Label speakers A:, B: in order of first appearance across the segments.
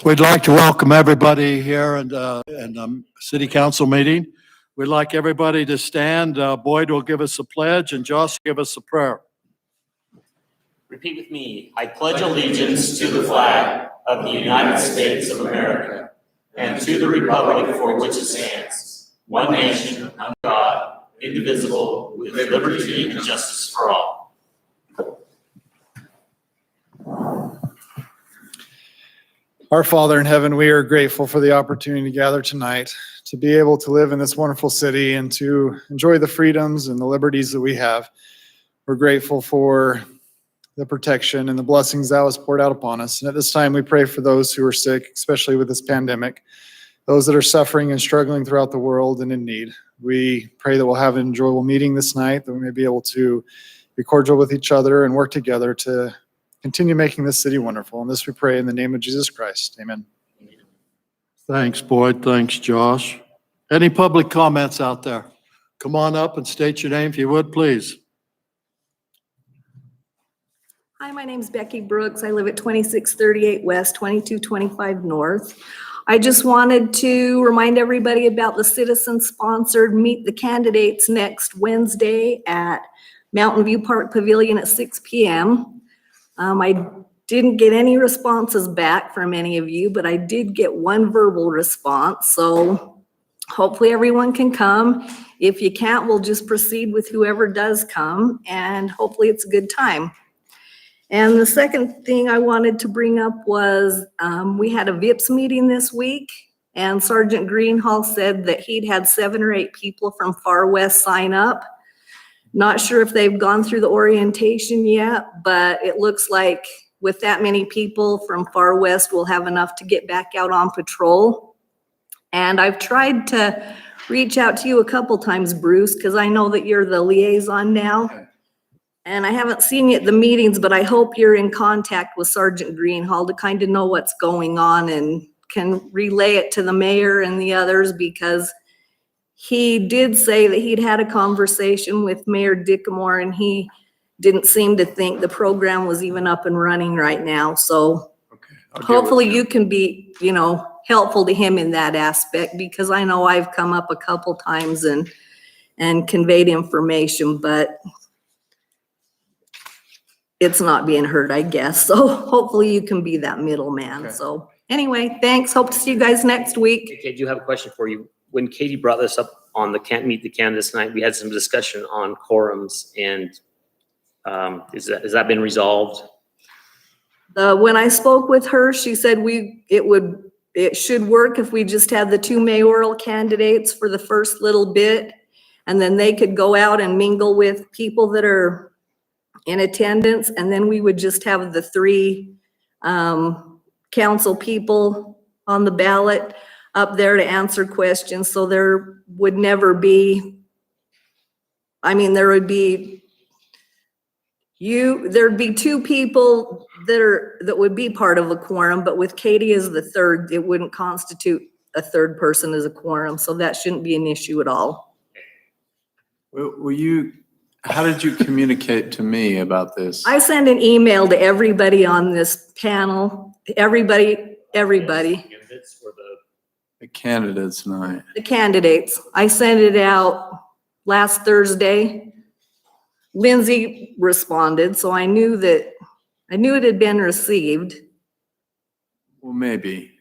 A: We'd like to welcome everybody here and city council meeting. We'd like everybody to stand. Boyd will give us a pledge and Josh will give us a prayer.
B: Repeat with me. I pledge allegiance to the flag of the United States of America and to the republic for which it stands, one nation, under God, indivisible, with liberty and justice for all.
C: Our Father in heaven, we are grateful for the opportunity to gather tonight, to be able to live in this wonderful city and to enjoy the freedoms and the liberties that we have. We're grateful for the protection and the blessings that was poured out upon us. And at this time, we pray for those who are sick, especially with this pandemic, those that are suffering and struggling throughout the world and in need. We pray that we'll have an enjoyable meeting this night, that we may be able to be cordial with each other and work together to continue making this city wonderful. And this we pray in the name of Jesus Christ. Amen.
A: Thanks, Boyd. Thanks, Josh. Any public comments out there? Come on up and state your name if you would, please.
D: Hi, my name's Becky Brooks. I live at 2638 West, 2225 North. I just wanted to remind everybody about the citizen-sponsored Meet the Candidates next Wednesday at Mountain View Park Pavilion at 6 p.m. I didn't get any responses back from any of you, but I did get one verbal response. So hopefully everyone can come. If you can't, we'll just proceed with whoever does come, and hopefully it's a good time. And the second thing I wanted to bring up was we had a VIPS meeting this week, and Sergeant Greenhall said that he'd had 7 or 8 people from Far West sign up. Not sure if they've gone through the orientation yet, but it looks like with that many people from Far West, we'll have enough to get back out on patrol. And I've tried to reach out to you a couple times, Bruce, because I know that you're the liaison now. And I haven't seen you at the meetings, but I hope you're in contact with Sergeant Greenhall to kind of know what's going on and can relay it to the mayor and the others, because he did say that he'd had a conversation with Mayor Dickamore and he didn't seem to think the program was even up and running right now. So hopefully you can be, helpful to him in that aspect, because I know I've come up a couple times and conveyed information, but it's not being heard, I guess. So hopefully you can be that middleman. Okay. So anyway, thanks. Hope to see you guys next week.
B: Okay, I do have a question for you. When Katie brought this up on the Can't Meet the Candidates night, we had some discussion on quorums, and has that been resolved?
D: When I spoke with her, she said it should work if we just had the 2 mayoral candidates for the first little bit, and then they could go out and mingle with people that are in attendance, and then we would just have the 3 council people on the ballot up there to answer questions. So there would never be, there'd be 2 people that would be part of a quorum, but with Katie as the 3rd, it wouldn't constitute a 3rd person as a quorum. So that shouldn't be an issue at all.
E: How did you communicate to me about this?
D: I sent an email to everybody on this panel, everybody.
E: The candidates night.
D: The candidates. I sent it out last Thursday. Lindsay responded, so I knew it had been received.
E: Well, maybe.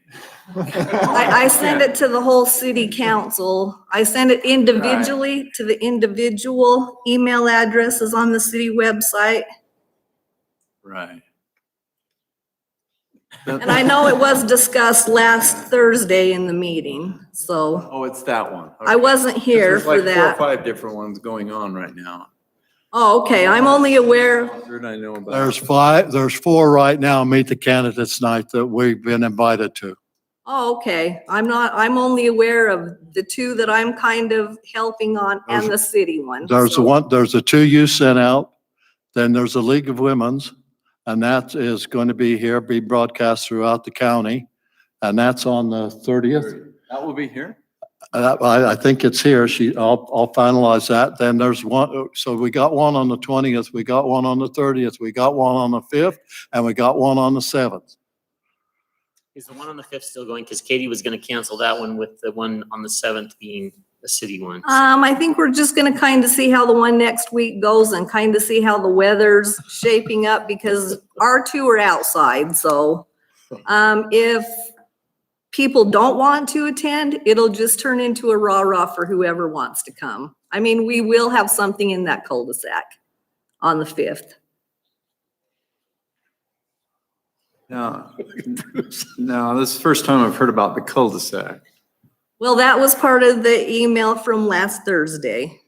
D: I sent it to the whole city council. I sent it individually to the individual email addresses on the city website.
E: Right.
D: And I know it was discussed last Thursday in the meeting, so.
E: Oh, it's that one. Okay.
D: I wasn't here for that.
E: There's like 4 or 5 different ones going on right now.
D: Oh, okay, I'm only aware.
E: I know about.
A: There's 4 right now, Meet the Candidates night, that we've been invited to.
D: Oh, okay. I'm only aware of the 2 that I'm kind of helping on and the city one.
A: There's the 2 you sent out, then there's a League of Women's, and that is going to be broadcast throughout the county, and that's on the 30th.
E: That will be here?
A: I think it's here. I'll finalize that. Then there's one, so we got one on the 20th, we got one on the 30th, we got one on the 5th, and we got one on the 7th.
B: Is the one on the 5th still going? Because Katie was going to cancel that one with the one on the 7th being the city one.
D: I think we're just gonna kind of see how the one next week goes and kind of see how the weather's shaping up because our two are outside, so. If people don't want to attend, it'll just turn into a rah-rah for whoever wants to come. I mean, we will have something in that cul-de-sac on the 5th.
E: No, no, this is the first time I've heard about the cul-de-sac.
D: Well, that was part of the email from last Thursday.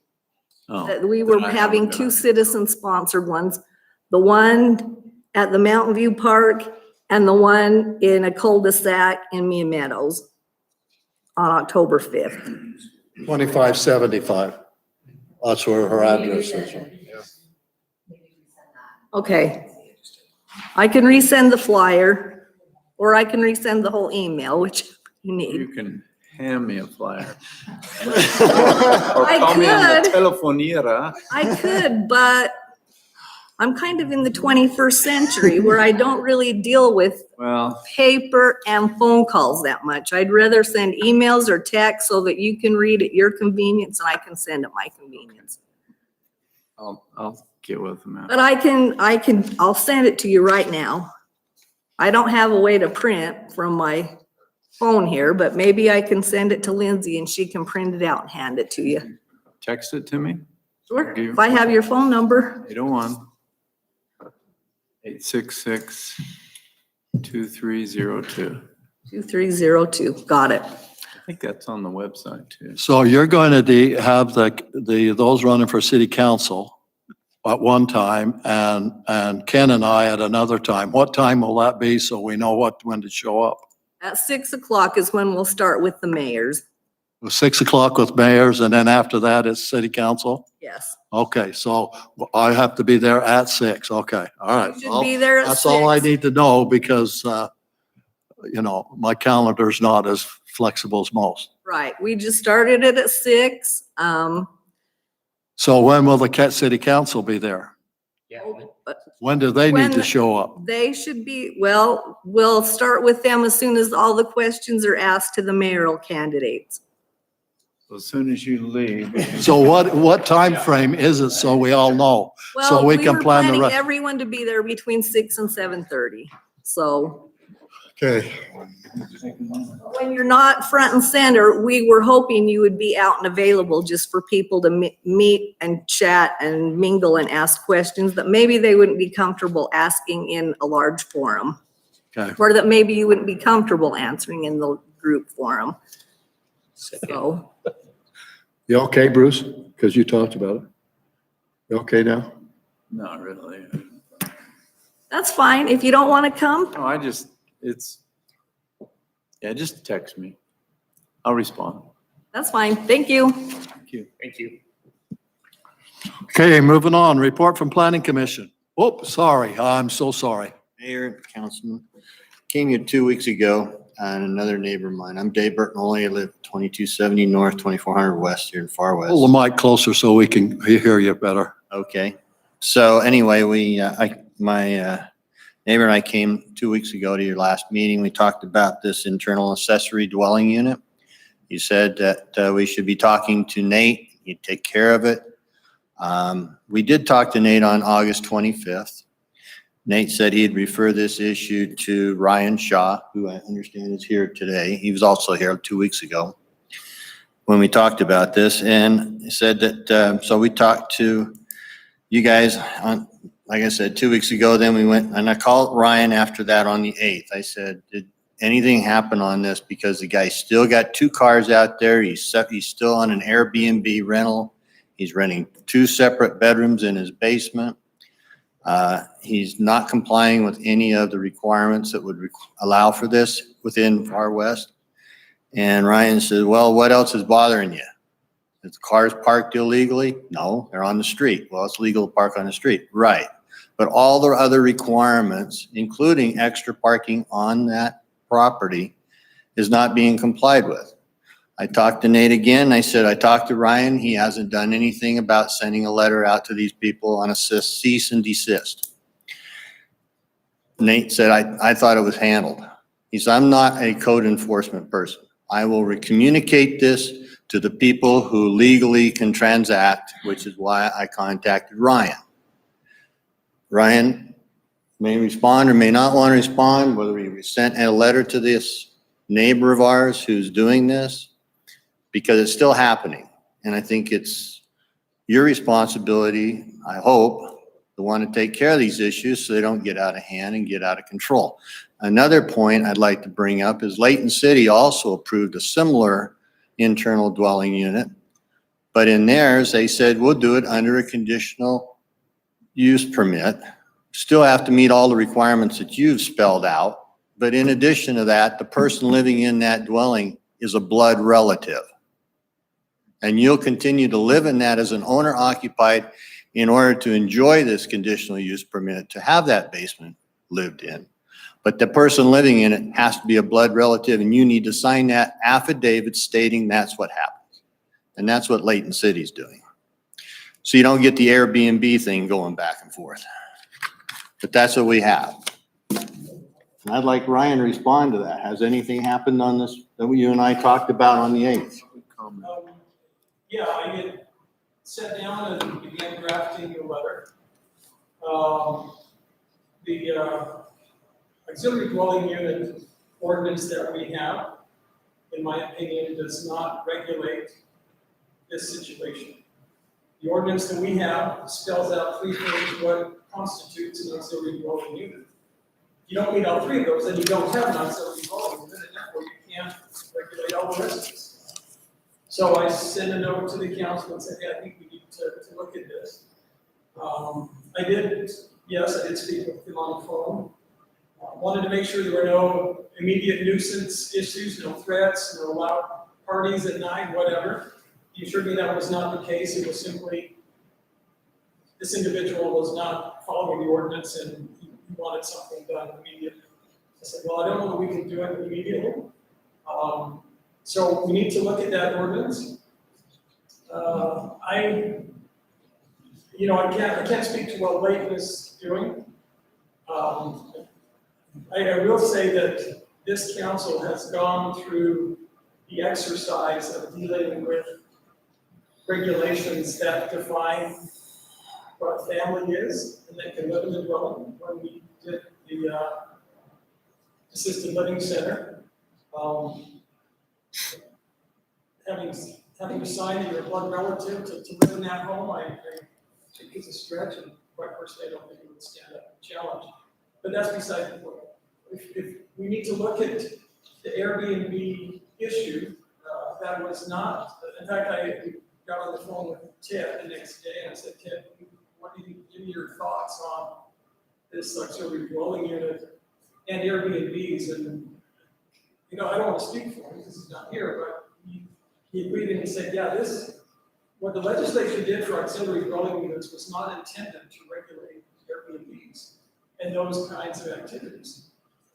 E: Oh,
D: That we were
E: I
D: having
E: haven't
D: two
E: got it.
D: citizen-sponsored ones. The one at the Mountain View Park and the one in a cul-de-sac in Mia Meadows on October 5th.
A: 2575. That's where her address is.
D: Okay. I can resend the flyer, or I can resend the whole email, which you need.
E: You can hand me a flyer. Or
D: I
E: call me on the
D: could.
E: telefonera.
D: I could, but I'm kind of in the 21st century where I don't really deal with
E: Well,
D: paper and phone calls that much. I'd rather send emails or text so that you can read at your convenience and I can send at my convenience.
E: I'll get with them.
D: But I'll send it to you right now. I don't have a way to print from my phone here, but maybe I can send it to Lindsay and she can print it out and hand it to you.
E: Text it to me.
D: Sure, if I have your phone number.
E: 801-866-2302.
D: 2302, got it.
E: I think that's on the website too.
A: So you're going to have those running for city council at one time and Ken and I at another time. What time will that be so we know when to show up?
D: At 6 o'clock is when we'll start with the mayors.
A: 6 o'clock with mayors and then after that it's city council?
D: Yes.
A: Okay, so I have to be there at 6. Okay, all right.
D: You should be there at
A: That's all I
D: 6.
A: need to know because, my calendar's not as flexible as most.
D: Right, we just started it at 6.
A: So when will the city council be there?
B: Yeah.
A: When do they need
D: When-
A: to show up?
D: They should be, well, we'll start with them as soon as all the questions are asked to the mayoral candidates.
E: As soon as you leave.
A: So what time frame is it so we all know? So
D: Well,
A: we
D: we
A: can
D: were
A: plan the
D: planning
A: rest.
D: everyone to be there between 6 and 7:30. So
A: Okay.
D: when you're not front and center, we were hoping you would be out and available just for people to meet and chat and mingle and ask questions that maybe they wouldn't be comfortable asking in a large forum.
A: Okay.
D: Or that maybe you wouldn't be comfortable answering in the group forum. So,
A: You okay, Bruce? Because you talked about it. You okay now?
E: Not really.
D: that's fine. If you don't want to come,
E: No, just text me. I'll respond.
D: that's fine. Thank you.
E: Thank you.
B: Thank you.
A: Okay, moving on. Report from Planning Commission. Oh, sorry. I'm so sorry.
F: Mayor, Councilman, came here 2 weeks ago and another neighbor of mine. I'm Dave Bertinoli. I live 2270 North, 2400 West here in Far West.
A: Pull the mic closer so we can hear you better.
F: Okay. So anyway, my neighbor and I came 2 weeks ago to your last meeting. We talked about this internal accessory dwelling unit. You said that we should be talking to Nate. He'd take care of it. We did talk to Nate on August 25th. Nate said he'd refer this issue to Ryan Shaw, who I understand is here today. He was also here 2 weeks ago when we talked about this, and he said that, so we talked to you guys on, like I said, 2 weeks ago. Then we went and I called Ryan after that on the 8th. I said, did anything happen on this? Because the guy still got 2 cars out there. He's still on an Airbnb rental. He's renting 2 separate bedrooms in his basement. He's not complying with any of the requirements that would allow for this within Far West. And Ryan said, well, what else is bothering you? Is the cars parked illegally? No, they're on the street. Well, it's legal to park on the street. Right. But all the other requirements, including extra parking on that property, is not being complied with. I talked to Nate again. I said, I talked to Ryan. He hasn't done anything about sending a letter out to these people on a cease and desist. Nate said, I thought it was handled. He said, I'm not a code enforcement person. I will communicate this to the people who legally can transact, which is why I contacted Ryan. Ryan may respond or may not want to respond, whether he sent a letter to this neighbor of ours who's doing this, because it's still happening. And I think it's your responsibility, I hope, to want to take care of these issues so they don't get out of hand and get out of control. Another point I'd like to bring up is Layton City also approved a similar internal dwelling unit, but in theirs, they said, we'll do it under a conditional use permit. Still have to meet all the requirements that you've spelled out, but in addition to that, the person living in that dwelling is a blood relative. And you'll continue to live in that as an owner occupied in order to enjoy this conditional use permit, to have that basement lived in. But the person living in it has to be a blood relative, and you need to sign that affidavit stating that's what happens. And that's what Layton City's doing. So you don't get the Airbnb thing going back and forth. But that's what we have. And I'd like Ryan to respond to that. Has anything happened on this that you and I talked about on the 8th?
G: Yeah, I had sat down and began drafting a letter. The auxiliary dwelling unit ordinance that we have, in my opinion, does not regulate this situation. The ordinance that we have spells out 3 things what constitutes an auxiliary dwelling unit. If you don't meet all 3 of those, then you don't have an auxiliary dwelling unit, and therefore you can't regulate all the rest of this. So I sent a note to the council and said, hey, I think we need to look at this. I did speak with them on the phone. Wanted to make sure there were no immediate nuisance issues, no threats, no loud parties at night, whatever. He assured me that was not the case. It was simply this individual was not following the ordinance and he wanted something done immediately. I said, well, I don't know that we can do it immediately. So we need to look at that ordinance. I can't speak to what Layton is doing. I will say that this council has gone through the exercise of dealing with regulations that define what a family is and that can live in the dwelling. When we did the assisted living center, having to sign that you're a blood relative to live in that home, I think it's a stretch, and quite personally, I don't think it would stand up to the challenge. But that's beside the point. If we need to look at the Airbnb issue, that was not, in fact, I got on the phone with Ted the next day and I said, Ted, what do you give me your thoughts on this auxiliary dwelling unit and Airbnbs? And, I don't want to speak for him because he's not here, but he agreed and he said, yeah, what the legislature did for auxiliary dwelling units was not intended to regulate Airbnbs and those kinds of activities.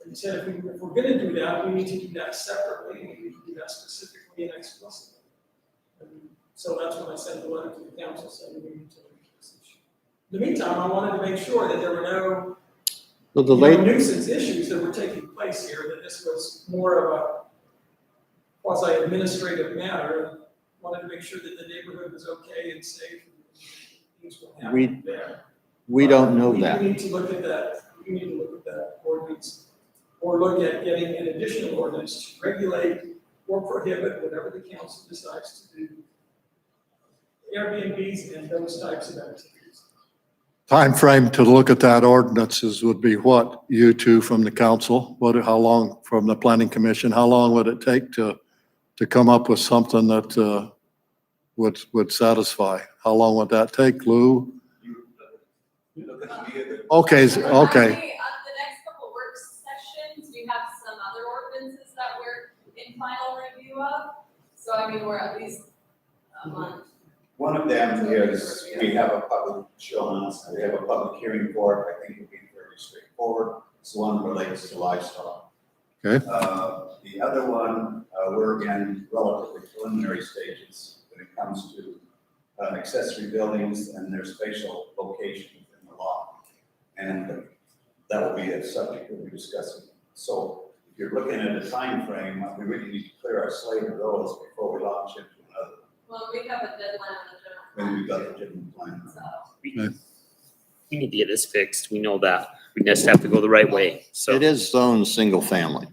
G: And he said, if we're going to do that, we need to do that separately, and we need to do that specifically and explicitly. And so that's when I sent the letter to the council saying we need to look at this issue. In the meantime, I wanted to make sure that there were no nuisance issues that were taking place here, that this was more of a quasi-administrative matter. I wanted to make sure that the neighborhood was okay and safe and things won't happen there.
F: We don't know that.
G: We need to look at that. We need to look at that ordinance, or look at getting an additional ordinance to regulate or prohibit whatever the council decides to do Airbnbs and those types of activities.
A: Time frame to look at that ordinances would be what? You two from the council? How long from the planning commission? How long would it take to come up with something that would satisfy? How long would that take, Lou? Okay.
H: The next couple work sessions, we have some other ordinances that we're in final review of. So I mean, we're at least a month.
I: One of them is, we have a public hearing for it. I think it'll be fairly straightforward. It's the one relates to livestock.
A: Okay.
I: The other one, we're again relatively preliminary stages when it comes to accessory buildings and their spatial location within the law. And that will be a subject we'll be discussing. So if you're looking at a time frame, we really need to clear our slate of those before we launch into another.
H: Well, we have a deadline on the general.
I: When we've got the general plan.
H: So.
B: We need to get this fixed. We know that. We just have to go the right way. So
F: It is zoned single family.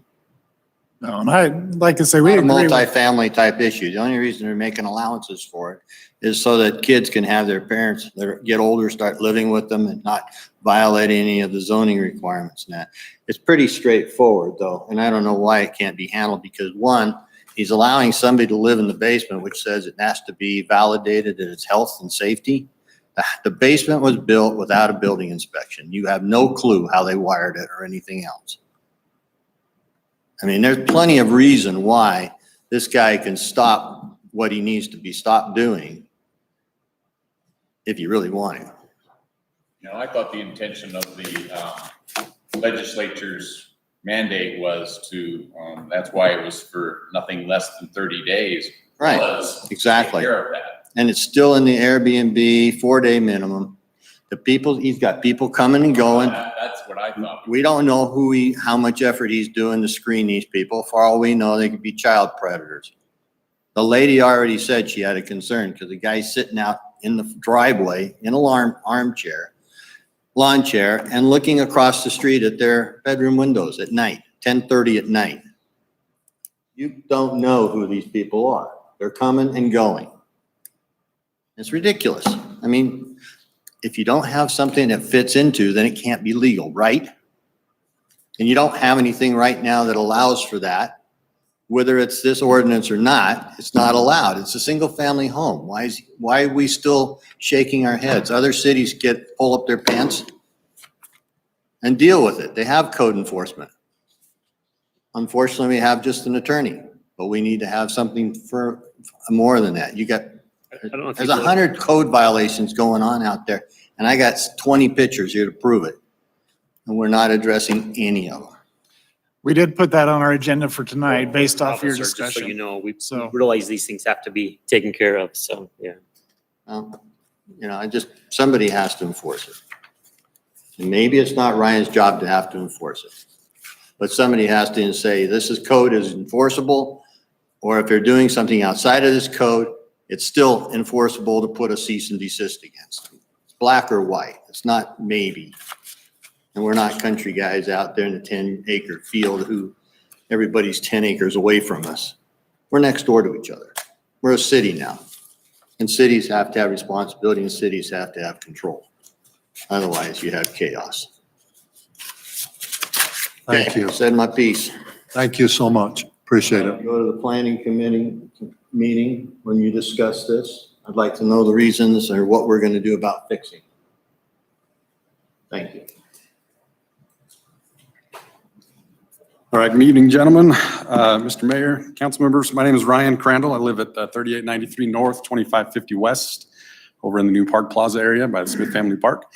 C: No, and I'd like to say we
F: Not a
C: agree with,
F: multifamily type issue. The only reason they're making allowances for it is so that kids can have their parents that get older, start living with them and not violate any of the zoning requirements and that. It's pretty straightforward though, and I don't know why it can't be handled because one, he's allowing somebody to live in the basement, which says it has to be validated that it's health and safety. The basement was built without a building inspection. You have no clue how they wired it or anything else. I mean, there's plenty of reason why this guy can stop what he needs to be stopped doing if you really want to.
J: You know, I thought the intention of the legislature's mandate was to, that's why it was for nothing less than 30 days.
F: Right,
J: was to
F: exactly.
J: take care of that.
F: And it's still in the Airbnb 4-day minimum. The people, he's got people coming and going.
J: That's what I thought.
F: We don't know how much effort he's doing to screen these people. For all we know, they could be child predators. The lady already said she had a concern because the guy's sitting out in the driveway in a lawn chair, and looking across the street at their bedroom windows at night, 10:30 at night. You don't know who these people are. They're coming and going. It's ridiculous. I mean, if you don't have something that fits into, then it can't be legal, right? And you don't have anything right now that allows for that. Whether it's this ordinance or not, it's not allowed. It's a single family home. Why are we still shaking our heads? Other cities pull up their pants and deal with it. They have code enforcement. Unfortunately, we have just an attorney, but we need to have something for more than that. There's 100 code violations going on out there, and I got 20 pictures here to prove it. And we're not addressing any of them.
C: we did put that on our agenda for tonight based off your
B: Officer, just so
C: discussion.
B: you know, we
C: So-
B: realize these things have to be taken care of. So, yeah.
F: Somebody has to enforce it. And maybe it's not Ryan's job to have to enforce it. But somebody has to say, code is enforceable, or if they're doing something outside of this code, it's still enforceable to put a cease and desist against them. It's black or white. It's not maybe. And we're not country guys out there in the 10-acre field who everybody's 10 acres away from us. We're next door to each other. We're a city now. And cities have to have responsibility and cities have to have control. Otherwise, you have chaos.
A: Thank
F: Okay,
A: you.
F: said my piece.
A: Thank you so much. Appreciate it.
F: Go to the planning committee meeting when you discuss this. I'd like to know the reasons or what we're going to do about fixing. Thank you.
K: All right, good evening, gentlemen, Mr. Mayor, council members. My name is Ryan Crandall. I live at 3893 North, 2550 West, over in the new Park Plaza area by the Smith Family Park.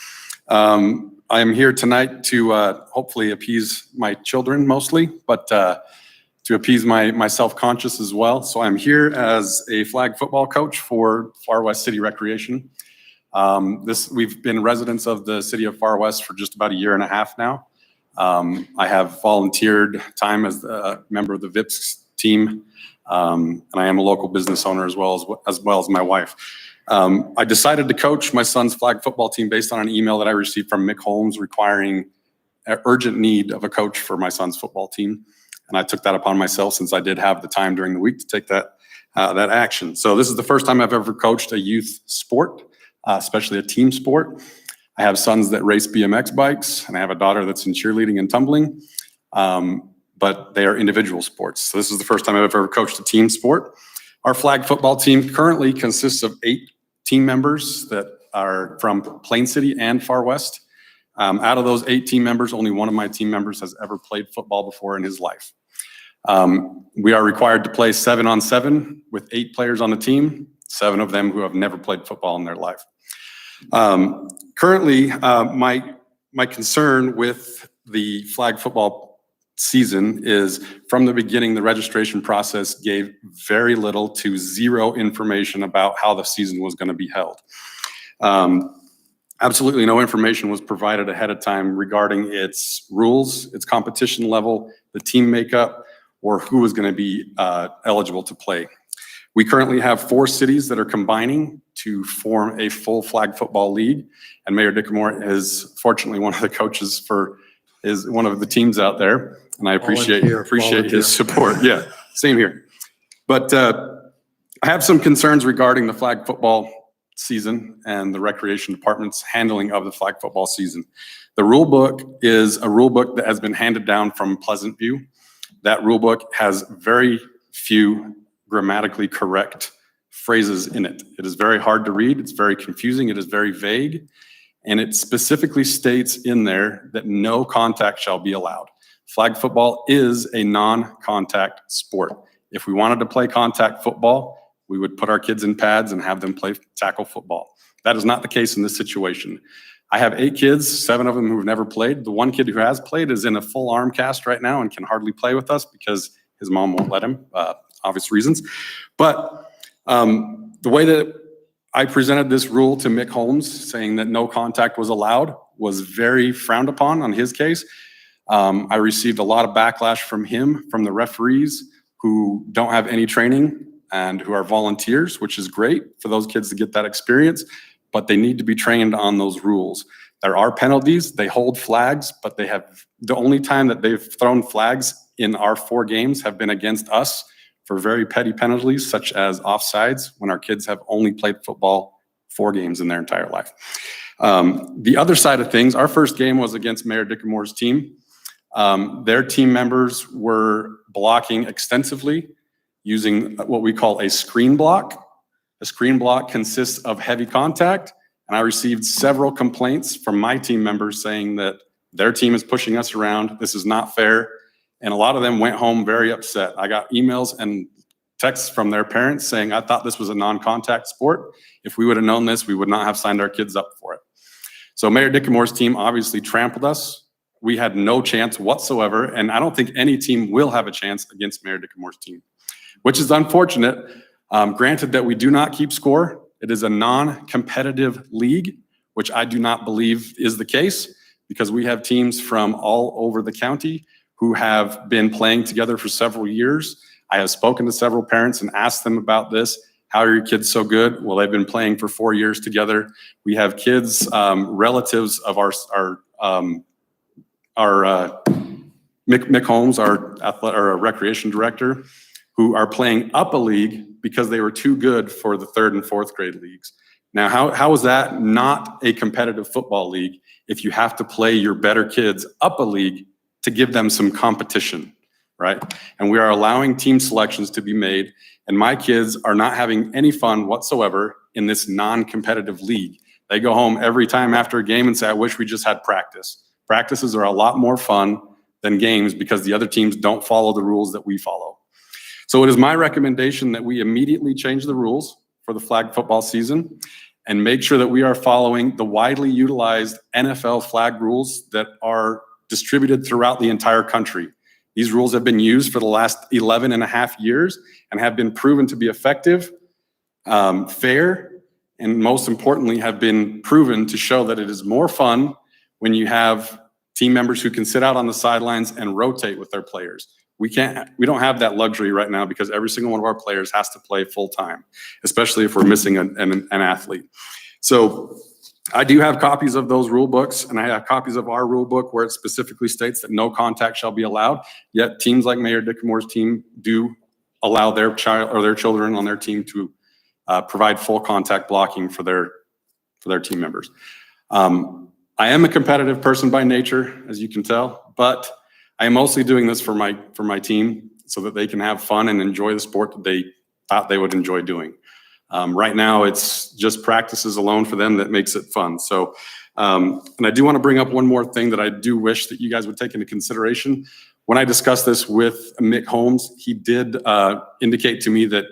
K: I am here tonight to hopefully appease my children mostly, but to appease my self-conscious as well. So I'm here as a flag football coach for Far West City Recreation. We've been residents of the city of Far West for just about a year and a half now. I have volunteered time as a member of the VIPS team, and I am a local business owner as well as my wife. I decided to coach my son's flag football team based on an email that I received from Mick Holmes requiring an urgent need of a coach for my son's football team. And I took that upon myself since I did have the time during the week to take that action. So this is the first time I've ever coached a youth sport, especially a team sport. I have sons that race BMX bikes, and I have a daughter that's in cheerleading and tumbling, but they are individual sports. So this is the first time I've ever coached a team sport. Our flag football team currently consists of 8 team members that are from Plain City and Far West. Out of those 8 team members, only one of my team members has ever played football before in his life. We are required to play 7-on-7 with 8 players on the team, 7 of them who have never played football in their life. Currently, my concern with the flag football season is from the beginning, the registration process gave very little to zero information about how the season was going to be held. Absolutely no information was provided ahead of time regarding its rules, its competition level, the team makeup, or who was going to be eligible to play. We currently have 4 cities that are combining to form a full flag football league, and Mayor Dickamore is fortunately one of the coaches for one of the teams out there, and I appreciate
A: Volunteer.
K: his support. Yeah, same here. But I have some concerns regarding the flag football season and the recreation department's handling of the flag football season. The rule book is a rule book that has been handed down from Pleasant View. That rule book has very few grammatically correct phrases in it. It is very hard to read. It's very confusing. It is very vague. And it specifically states in there that no contact shall be allowed. Flag football is a non-contact sport. If we wanted to play contact football, we would put our kids in pads and have them play tackle football. That is not the case in this situation. I have 8 kids, 7 of them who've never played. The one kid who has played is in a full arm cast right now and can hardly play with us because his mom won't let him, obvious reasons. But the way that I presented this rule to Mick Holmes, saying that no contact was allowed, was very frowned upon on his case. I received a lot of backlash from him, from the referees who don't have any training and who are volunteers, which is great for those kids to get that experience, but they need to be trained on those rules. There are penalties, they hold flags, but they have, the only time that they've thrown flags in our 4 games have been against us for very petty penalties, such as offsides, when our kids have only played football 4 games in their entire life. The other side of things, our first game was against Mayor Dickamore's team. Their team members were blocking extensively using what we call a screen block. A screen block consists of heavy contact, and I received several complaints from my team members saying that their team is pushing us around, this is not fair, and a lot of them went home very upset. I got emails and texts from their parents saying, I thought this was a non-contact sport. If we would have known this, we would not have signed our kids up for it. So Mayor Dickamore's team obviously trampled us. We had no chance whatsoever, and I don't think any team will have a chance against Mayor Dickamore's team, which is unfortunate. Granted that we do not keep score. It is a non-competitive league, which I do not believe is the case, because we have teams from all over the county who have been playing together for several years. I have spoken to several parents and asked them about this. How are your kids so good? Well, they've been playing for 4 years together. We have kids, relatives of our Mick Holmes, our recreation director, who are playing up a league because they were too good for the 3rd and 4th grade leagues. Now, how is that not a competitive football league if you have to play your better kids up a league to give them some competition, right? And we are allowing team selections to be made, and my kids are not having any fun whatsoever in this non-competitive league. They go home every time after a game and say, I wish we just had practice. Practices are a lot more fun than games because the other teams don't follow the rules that we follow. So it is my recommendation that we immediately change the rules for the flag football season and make sure that we are following the widely utilized NFL flag rules that are distributed throughout the entire country. These rules have been used for the last 11 and a half years and have been proven to be effective, fair, and most importantly, have been proven to show that it is more fun when you have team members who can sit out on the sidelines and rotate with their players. We don't have that luxury right now because every single one of our players has to play full time, especially if we're missing an athlete. So I do have copies of those rule books, and I have copies of our rule book where it specifically states that no contact shall be allowed. Yet teams like Mayor Dickamore's team do allow their child or their children on their team to provide full contact blocking for their team members. I am a competitive person by nature, as you can tell, but I am mostly doing this for my team so that they can have fun and enjoy the sport that they thought they would enjoy doing. Right now, it's just practices alone for them that makes it fun. So, and I do want to bring up one more thing that I do wish that you guys would take into consideration. When I discussed this with Mick Holmes, he did indicate to me that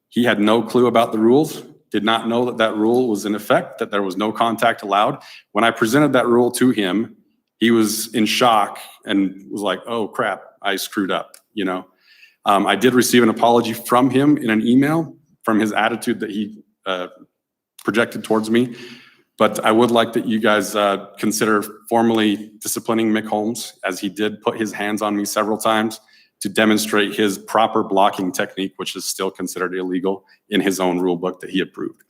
K: he had no clue about the rules, did not know that that rule was in effect, that there was no contact allowed. When I presented that rule to him, he was in shock and was like, oh crap, I screwed up, you know. I did receive an apology from him in an email from his attitude that he projected towards me. But I would like that you guys consider formally disciplining Mick Holmes, as he did put his hands on me several times to demonstrate his proper blocking technique, which is still considered illegal in his own rule book that he approved.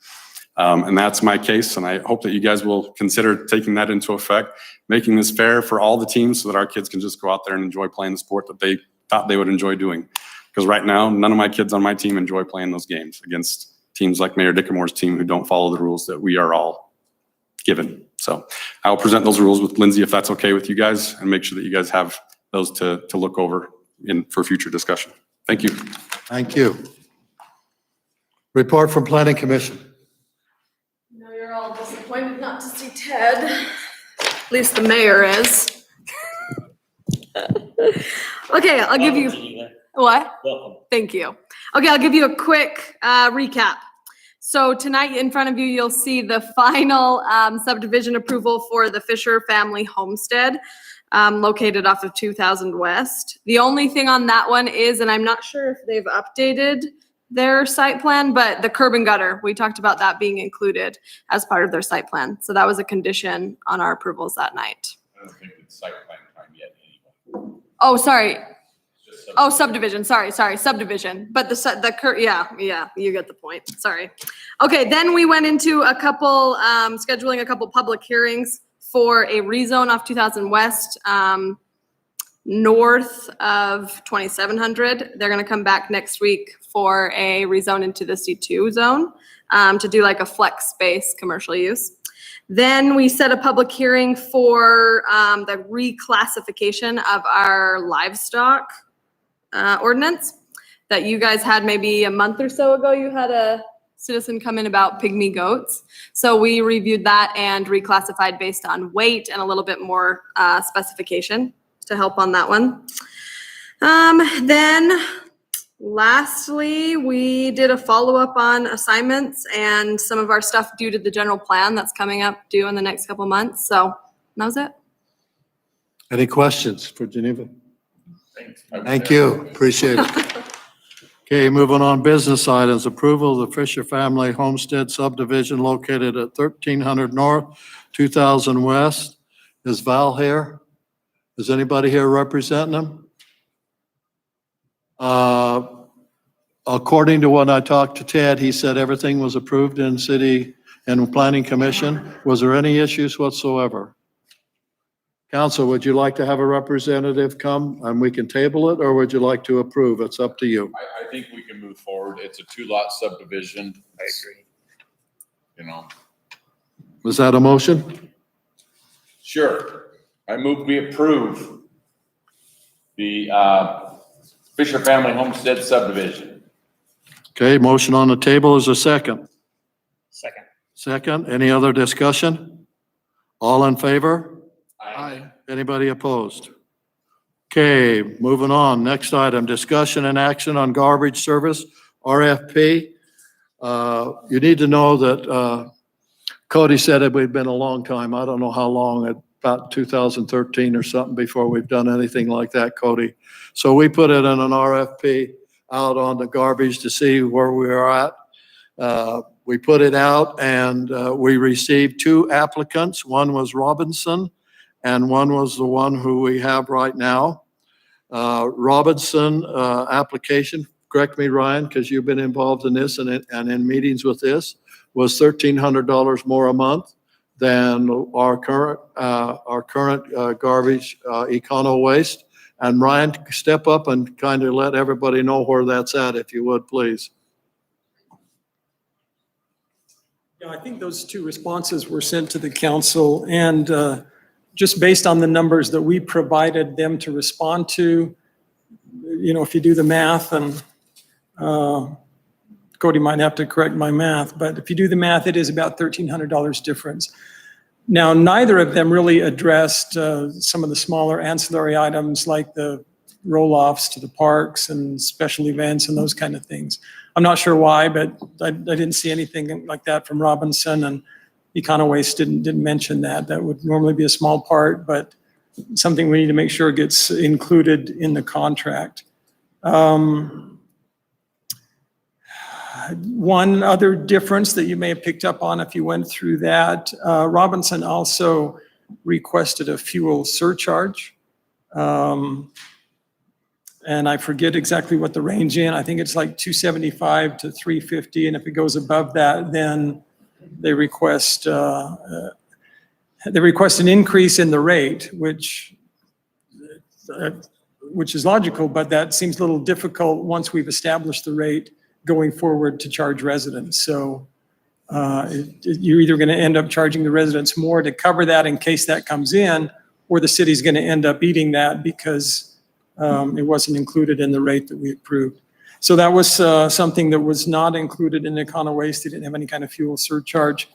K: And that's my case, and I hope that you guys will consider taking that into effect, making this fair for all the teams so that our kids can just go out there and enjoy playing the sport that they thought they would enjoy doing. Because right now, none of my kids on my team enjoy playing those games against teams like Mayor Dickamore's team who don't follow the rules that we are all given. So I'll present those rules with Lindsay, if that's okay with you guys, and make sure that you guys have those to look over for future discussion. Thank you.
A: Thank you. Report from Planning Commission.
H: I know you're all disappointed not to see Ted. At least the mayor is. Okay, I'll give you,
B: Geneva.
H: what?
B: Welcome.
H: Thank you. Okay, I'll give you a quick recap. So tonight in front of you, you'll see the final subdivision approval for the Fisher family homestead located off of 2000 West. The only thing on that one is, and I'm not sure if they've updated their site plan, but the curb and gutter, we talked about that being included as part of their site plan. So that was a condition on our approvals that night.
J: I don't think it's site plan time yet anyway.
H: Oh, sorry.
J: It's just
H: Oh, subdivision, sorry, subdivision, but yeah, you get the point, sorry. Okay, then we went into a couple, scheduling a couple public hearings for a rezone off 2000 West, north of 2700. They're gonna come back next week for a rezone into the C2 zone, to do like a flex space commercial use. Then we set a public hearing for, the reclassification of our livestock ordinance that you guys had maybe a month or so ago. You had a citizen come in about pygmy goats. So we reviewed that and reclassified based on weight and a little bit more specification to help on that one. Then lastly, we did a follow-up on assignments and some of our stuff due to the general plan that's coming up due in the next couple months. So that was it.
A: Any questions for Geneva?
J: Thanks.
A: Thank you, appreciate it. Okay, moving on, business items, approval of the Fisher Family Homestead subdivision located at 1300 North, 2000 West. Is Val here? Is anybody here representing them? According to when I talked to Ted, he said everything was approved in city and planning commission. Was there any issues whatsoever? Council, would you like to have a representative come and we can table it, or would you like to approve? It's up to you.
J: I think we can move forward. It's a 2-lot subdivision. I agree. You know,
A: Was that a motion?
J: sure. I move we approve the Fisher Family Homestead subdivision.
A: Okay, motion on the table is a second.
B: Second.
A: Second, any other discussion? All in favor?
J: Aye.
A: Anybody opposed? Okay, moving on. Next item, discussion and action on garbage service, RFP. You need to know that Cody said it would been a long time. I don't know how long, about 2013 or something before we've done anything like that, Cody. So we put it in an RFP out on the garbage to see where we are at. We put it out and we received 2 applicants. One was Robinson and one was the one who we have right now. Robinson application, correct me, Ryan, because you've been involved in this and in meetings with this, was $1,300 more a month than our current garbage, Econo Waste. And Ryan, step up and kind of let everybody know where that's at, if you would, please.
G: Yeah, I think those 2 responses were sent to the council, and just based on the numbers that we provided them to respond to, you know, if you do the math, and Cody might have to correct my math, but if you do the math, it is about $1,300 difference. Now, neither of them really addressed some of the smaller ancillary items like the roll-offs to the parks and special events and those kind of things. I'm not sure why, but I didn't see anything like that from Robinson, and Econo Waste didn't mention that. That would normally be a small part, but something we need to make sure gets included in the contract. One other difference that you may have picked up on if you went through that, Robinson also requested a fuel surcharge. And I forget exactly what the range in, I think it's like 275 to 350, and if it goes above that, then they request an increase in the rate, which is logical, but that seems a little difficult once we've established the rate going forward to charge residents. So you're either going to end up charging the residents more to cover that in case that comes in, or the city's going to end up eating that because it wasn't included in the rate that we approved. So that was something that was not included in Econo Waste. They didn't have any kind of fuel surcharge.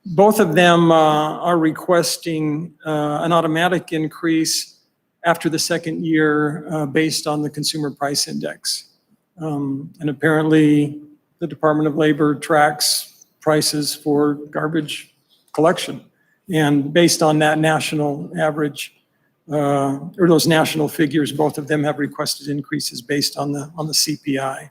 G: Both of them are requesting an automatic increase after the second year based on the Consumer Price Index. And apparently the Department of Labor tracks prices for garbage collection. And based on that national average, or those national figures, both of them have requested increases based on the CPI.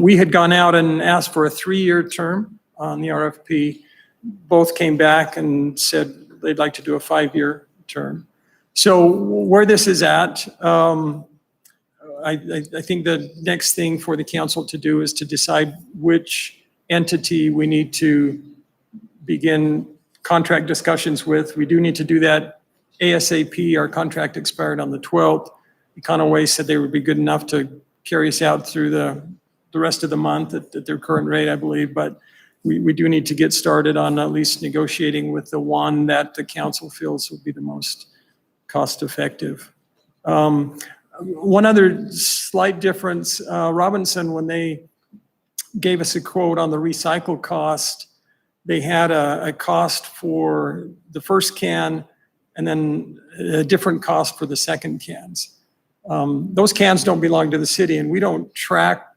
G: We had gone out and asked for a 3-year term on the RFP. Both came back and said they'd like to do a 5-year term. So where this is at, I think the next thing for the council to do is to decide which entity we need to begin contract discussions with. We do need to do that ASAP. Our contract expired on the 12th. Econo Waste said they would be good enough to carry us out through the rest of the month at their current rate, I believe. But we do need to get started on at least negotiating with the one that the council feels will be the most cost effective. One other slight difference, Robinson, when they gave us a quote on the recycle cost, they had a cost for the first can and then a different cost for the second cans. Those cans don't belong to the city, and we don't track,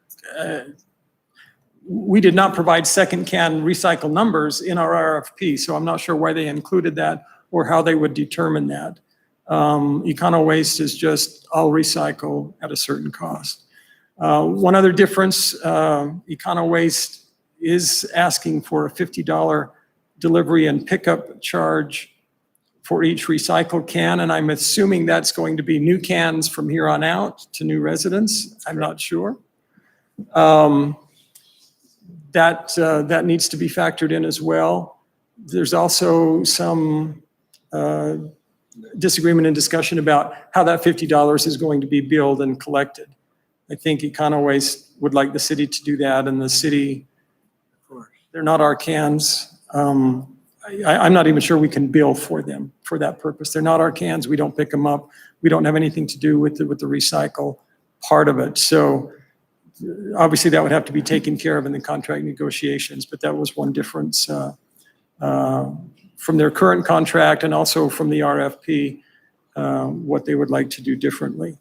G: we did not provide second can recycle numbers in our RFP, so I'm not sure why they included that or how they would determine that. Econo Waste is just all recycle at a certain cost. One other difference, Econo Waste is asking for a $50 delivery and pickup charge for each recycled can, and I'm assuming that's going to be new cans from here on out to new residents. I'm not sure. That needs to be factored in as well. There's also some disagreement and discussion about how that $50 is going to be billed and collected. I think Econo Waste would like the city to do that, and the city, they're not our cans. I'm not even sure we can bill for them for that purpose. They're not our cans. We don't pick them up. We don't have anything to do with the recycle part of it. So obviously that would have to be taken care of in the contract negotiations, but that was one difference from their current contract and also from the RFP, what they would like to do differently.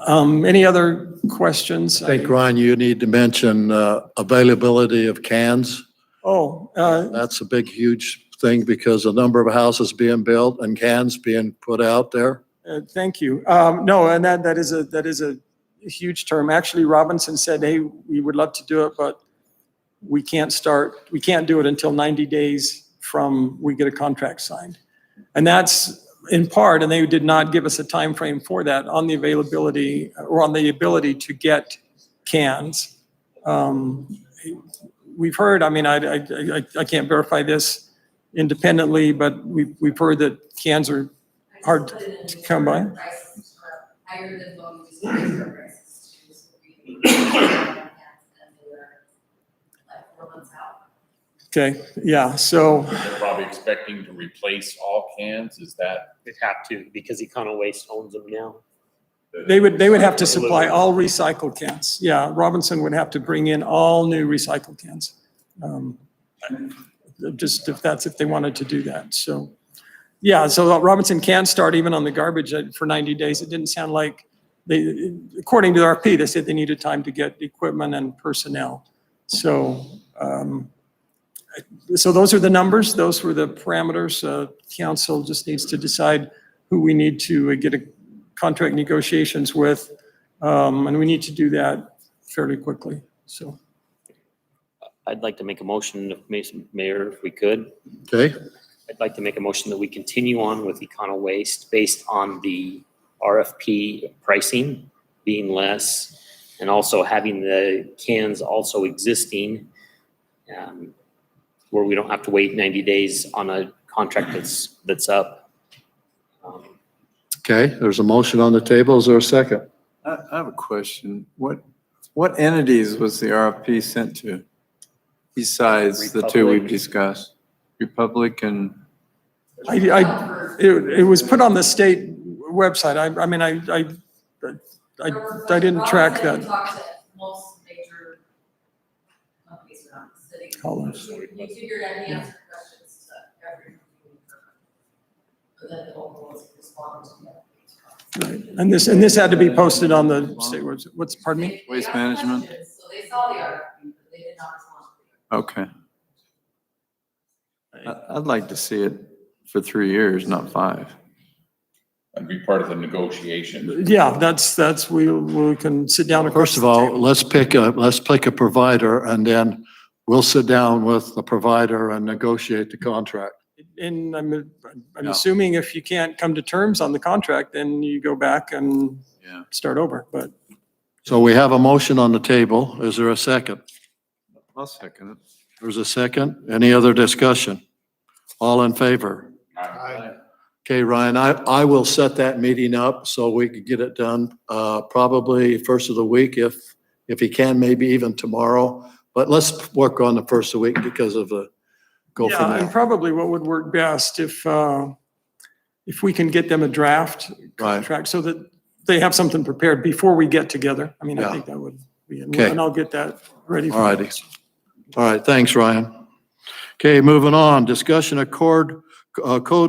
G: Any other questions?
A: I think, Ryan, you need to mention availability of cans.
G: Oh.
A: That's a big, huge thing because a number of houses being built and cans being put out there.
G: Thank you. No, and that is a huge term. Actually, Robinson said, hey, we would love to do it, but we can't do it until 90 days from we get a contract signed. And that's in part, and they did not give us a time frame for that, on the availability or on the ability to get cans. We've heard, I mean, I can't verify this independently, but we've heard that cans are hard to come by.
L: Higher than what we just prices too, so we like 4 months out.
G: Okay, yeah, so.
J: They're probably expecting to replace all cans, is that?
B: They'd have to, because Econo Waste owns them now.
G: They would have to supply all recycled cans. Yeah, Robinson would have to bring in all new recycled cans. Just if they wanted to do that. So, yeah, so Robinson can start even on the garbage for 90 days. It didn't sound like according to the RFP, they said they needed time to get equipment and personnel. So, so those are the numbers. Those were the parameters. Council just needs to decide who we need to get a contract negotiations with, and we need to do that fairly quickly.
C: So
B: I'd like to make a motion, Mayor, if we could.
A: Okay,
B: I'd like to make a motion that we continue on with Econo Waste based on the RFP pricing being less and also having the cans also existing, where we don't have to wait 90 days on a contract that's up.
A: okay, there's a motion on the table. Is there a second?
E: I have a question. What entities was the RFP sent to? Besides the two we've
B: Republic.
E: discussed? Republic and,
G: It was put on the state website. I mean, I didn't track that.
L: Talked to most major companies around the city.
G: Colors.
L: You figured I'd answer questions to every company. But then the whole was responding to that.
G: Right. And this had to be posted on the state website. Pardon me?
L: They
E: Waste
L: asked
E: management?
L: questions, So they saw the RFP, but they did not respond.
E: okay. I'd like to see it for 3 years, not 5.
J: That'd be part of the negotiation.
G: Yeah, that's, we can sit down. across
A: First of
G: the
A: all,
G: table.
A: let's pick a provider and then we'll sit down with the provider and negotiate the contract.
G: And I'm
E: Yeah.
G: assuming if you can't come to terms on the contract, then you go back and
E: Yeah.
G: start over, but.
A: So we have a motion on the table. Is there a second?
E: I'll second it.
A: There's a second. Any other discussion? All in favor? Okay, Ryan, I will set that meeting up so we can get it done, probably first of the week if he can, maybe even tomorrow. But let's work on the first of the week because of the, go from
G: Yeah, and
A: there.
G: probably what would work best if we can get them a draft
A: Right.
G: contract so that they have something prepared before we get together. I mean, I
A: Yeah.
G: think that would be,
A: Okay.
G: and I'll get that ready. for
A: All righty. All right, thanks, Ryan. Okay, moving on. Discussion of code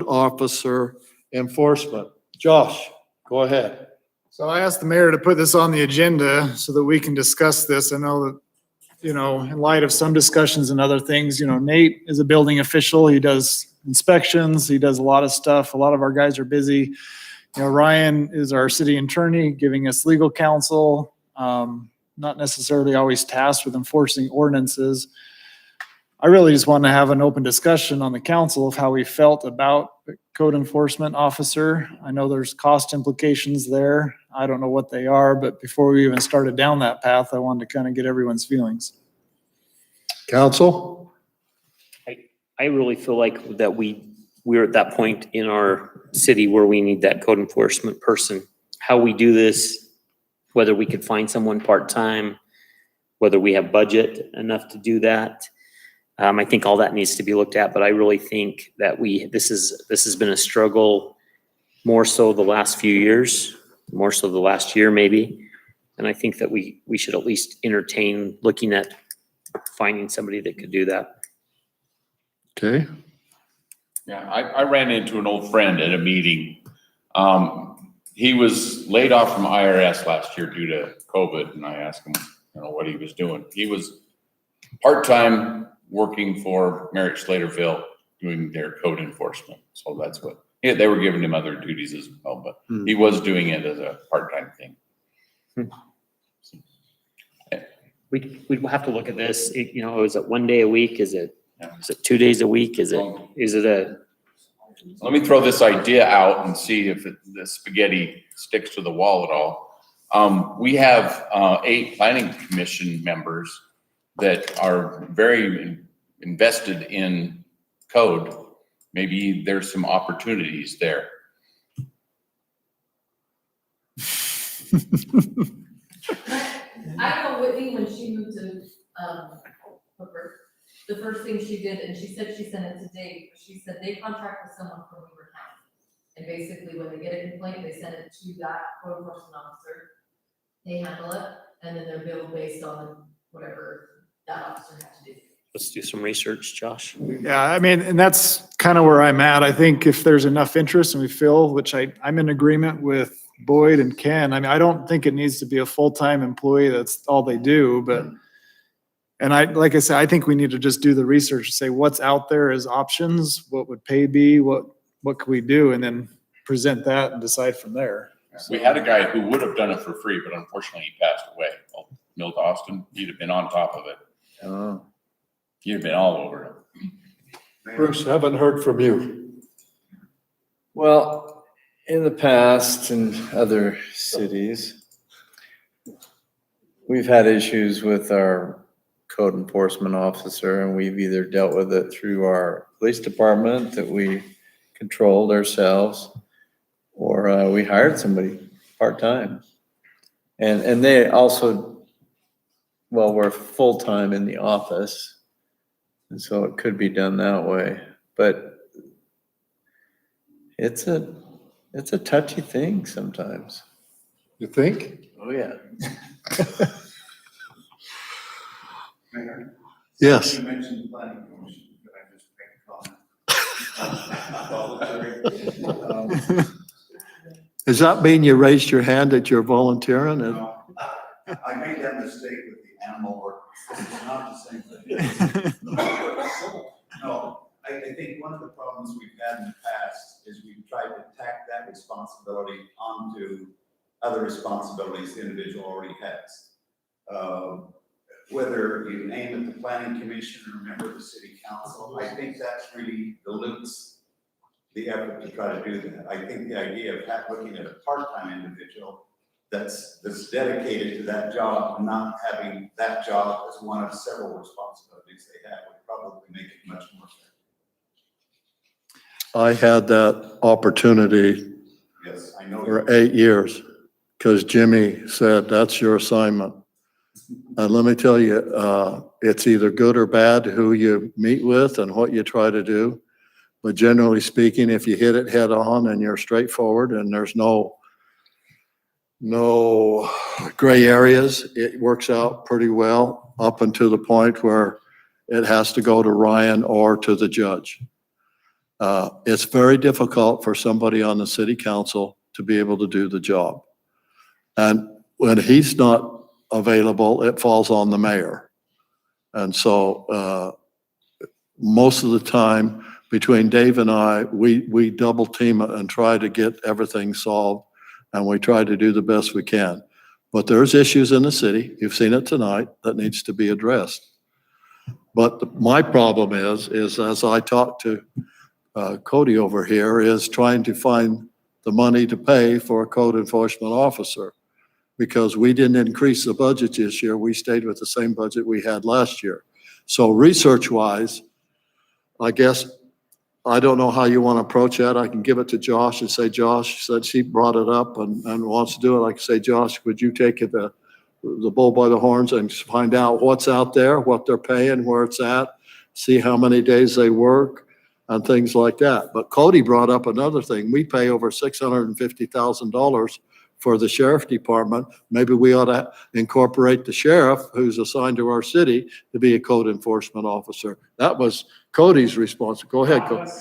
A: officer enforcement. Josh, go ahead.
C: So I asked the mayor to put this on the agenda so that we can discuss this. I know that, in light of some discussions and other things, Nate is a building official. He does inspections. He does a lot of stuff. A lot of our guys are busy. Ryan is our city attorney, giving us legal counsel, not necessarily always tasked with enforcing ordinances. I really just want to have an open discussion on the council of how we felt about the code enforcement officer. I know there's cost implications there. I don't know what they are, but before we even started down that path, I wanted to kind of get everyone's feelings.
A: Council?
B: I really feel like that we're at that point in our city where we need that code enforcement person. How we do this, whether we could find someone part-time, whether we have budget enough to do that. I think all that needs to be looked at, but I really think that this has been a struggle more so the last few years, more so the last year maybe. And I think that we should at least entertain looking at finding somebody that could do that.
A: Okay,
J: Yeah, I ran into an old friend at a meeting. He was laid off from IRS last year due to COVID, and I asked him, what he was doing. He was part-time working for Merritt Slaterville doing their code enforcement. So that's what, they were giving him other duties as well, but he was doing it as a part-time thing.
B: We'd have to look at this, is it 1 day a week? Is it 2 days a week? Is it a?
J: Let me throw this idea out and see if the spaghetti sticks to the wall at all. We have 8 planning commission members that are very invested in code. Maybe there's some opportunities there.
L: I know Whitney, when she moved to, Hooper, the first thing she did, and she said she sent it to Dave, she said they contract with someone from Hoover County. And basically, when they get a complaint, they send it to that code enforcement officer. They handle it, and then they're billed based on whatever that officer had to do.
B: Let's do some research, Josh.
C: Yeah, I mean, and that's kind of where I'm at. I think if there's enough interest and we feel, which I'm in agreement with Boyd and Ken, I mean, I don't think it needs to be a full-time employee. That's all they do, but, and like I said, I think we need to just do the research and say what's out there as options, what would pay be, what could we do, and then present that and decide from there.
J: We had a guy who would have done it for free, but unfortunately he passed away. Milt Austin, he'd have been on top of it.
E: Oh.
J: He'd have been all over it.
A: Bruce, haven't heard from you.
E: Well, in the past in other cities, we've had issues with our code enforcement officer, and we've either dealt with it through our police department that we controlled ourselves, or we hired somebody part-time. And they also, well, we're full-time in the office, and so it could be done that way. But it's a touchy thing sometimes.
A: You think?
E: Oh, yeah.
I: Mayor?
A: Yes.
I: You mentioned the planning commission, could I just make a comment?
A: Does that mean you raised your hand that you're volunteering?
I: No, I made that mistake with the animal ordinance. It's not the same thing. No, I think one of the problems we've had in the past is we've tried to tack that responsibility onto other responsibilities the individual already has. Whether you aim at the planning commission or a member of the city council, I think that's really dilutes the effort to try to do that. I think the idea of looking at a part-time individual that's dedicated to that job, not having that job as one of several responsibilities they have, would probably make it much more effective.
A: I had that opportunity
I: Yes, I know.
A: for 8 years because Jimmy said, that's your assignment. And let me tell you, it's either good or bad who you meet with and what you try to do. But generally speaking, if you hit it head on and you're straightforward and there's no gray areas, it works out pretty well up until the point where it has to go to Ryan or to the judge. It's very difficult for somebody on the city council to be able to do the job. And when he's not available, it falls on the mayor. And so most of the time between Dave and I, we double team it and try to get everything solved, and we try to do the best we can. But there's issues in the city, you've seen it tonight, that needs to be addressed. But my problem is as I talk to Cody over here, is trying to find the money to pay for a code enforcement officer. Because we didn't increase the budget this year, we stayed with the same budget we had last year. So research-wise, I guess, I don't know how you want to approach that. I can give it to Josh and say, Josh said she brought it up and wants to do it. I can say, Josh, would you take it the bull by the horns and find out what's out there, what they're paying, where it's at, see how many days they work and things like that. But Cody brought up another thing. We pay over $650,000 for the sheriff department. Maybe we ought to incorporate the sheriff who's assigned to our city to be a code enforcement officer. That was Cody's response. Go ahead, Cody.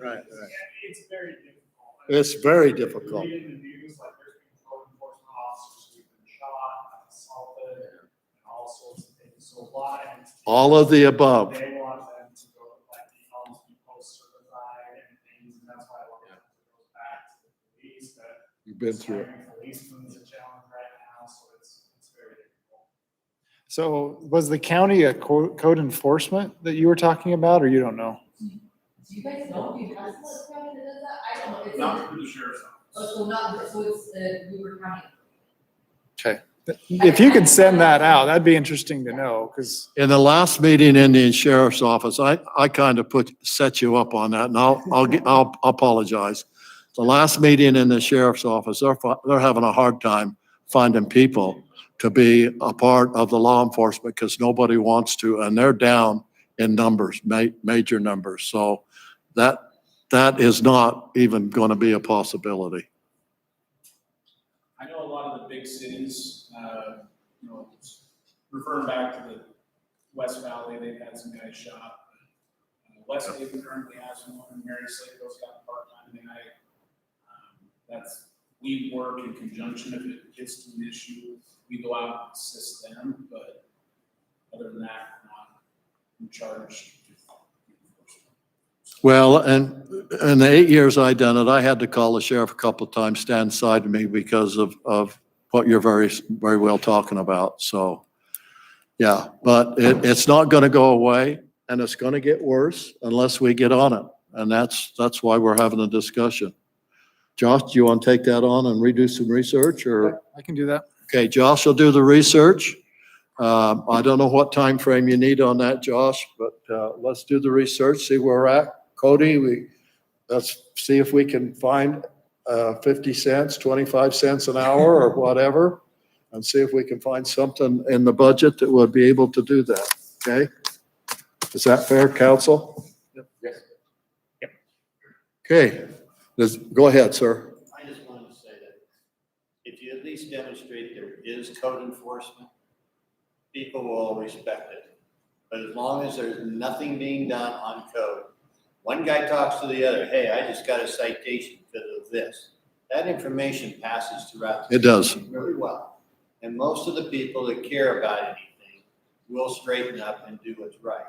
E: Right.
G: It's very difficult.
A: It's very difficult.
G: Reading the news, like there's been code enforcement officers who've been shot, assaulted, and all sorts of things. So a lot of entities,
A: All of the above.
G: they want them to go like almost be post-certified and things, and that's why a lot of it goes back to the police. But
A: You've been through it.
G: hiring policemen is a challenge right now, so it's very difficult.
C: So was the county a code enforcement that you were talking about, or you don't know?
L: Do you guys know, do you guys know what county that does that? I don't know. It's
G: Not through the sheriff's office.
L: so it's Weaver County.
C: Okay. If you could send that out, that'd be interesting to know, because
A: In the last meeting in the sheriff's office, I kind of set you up on that, and I'll apologize. The last meeting in the sheriff's office, they're having a hard time finding people to be a part of the law enforcement because nobody wants to, and they're down in numbers, major numbers. So that is not even going to be a possibility.
M: I know a lot of the big cities, referring back to the West Valley, they've had some guys shot. Westhaven currently has one, Mary Slater's got a part-time guy. We work in conjunction. If it gets to an issue, we go out and assist them, but other than that, we're not in charge.
A: Well, and in the 8 years I done it, I had to call the sheriff a couple of times, stand side of me because of what you're very, very well talking about. So, yeah, but it's not going to go away and it's going to get worse unless we get on it. And that's why we're having a discussion. Josh, do you want to take that on and redo some research or?
C: I can do that.
A: Okay, Josh will do the research. I don't know what time frame you need on that, Josh, but let's do the research, see where we're at. Cody, let's see if we can find 50 cents, 25 cents an hour or whatever, and see if we can find something in the budget that would be able to do that, okay? Is that fair, council?
J: Yes.
A: Okay, go ahead, sir.
F: I just wanted to say that if you at least demonstrate there is code enforcement, people will respect it. But as long as there's nothing being done on code, one guy talks to the other, hey, I just got a citation because of this. That information passes throughout.
A: It does.
F: Really well. And most of the people that care about anything will straighten up and do what's right.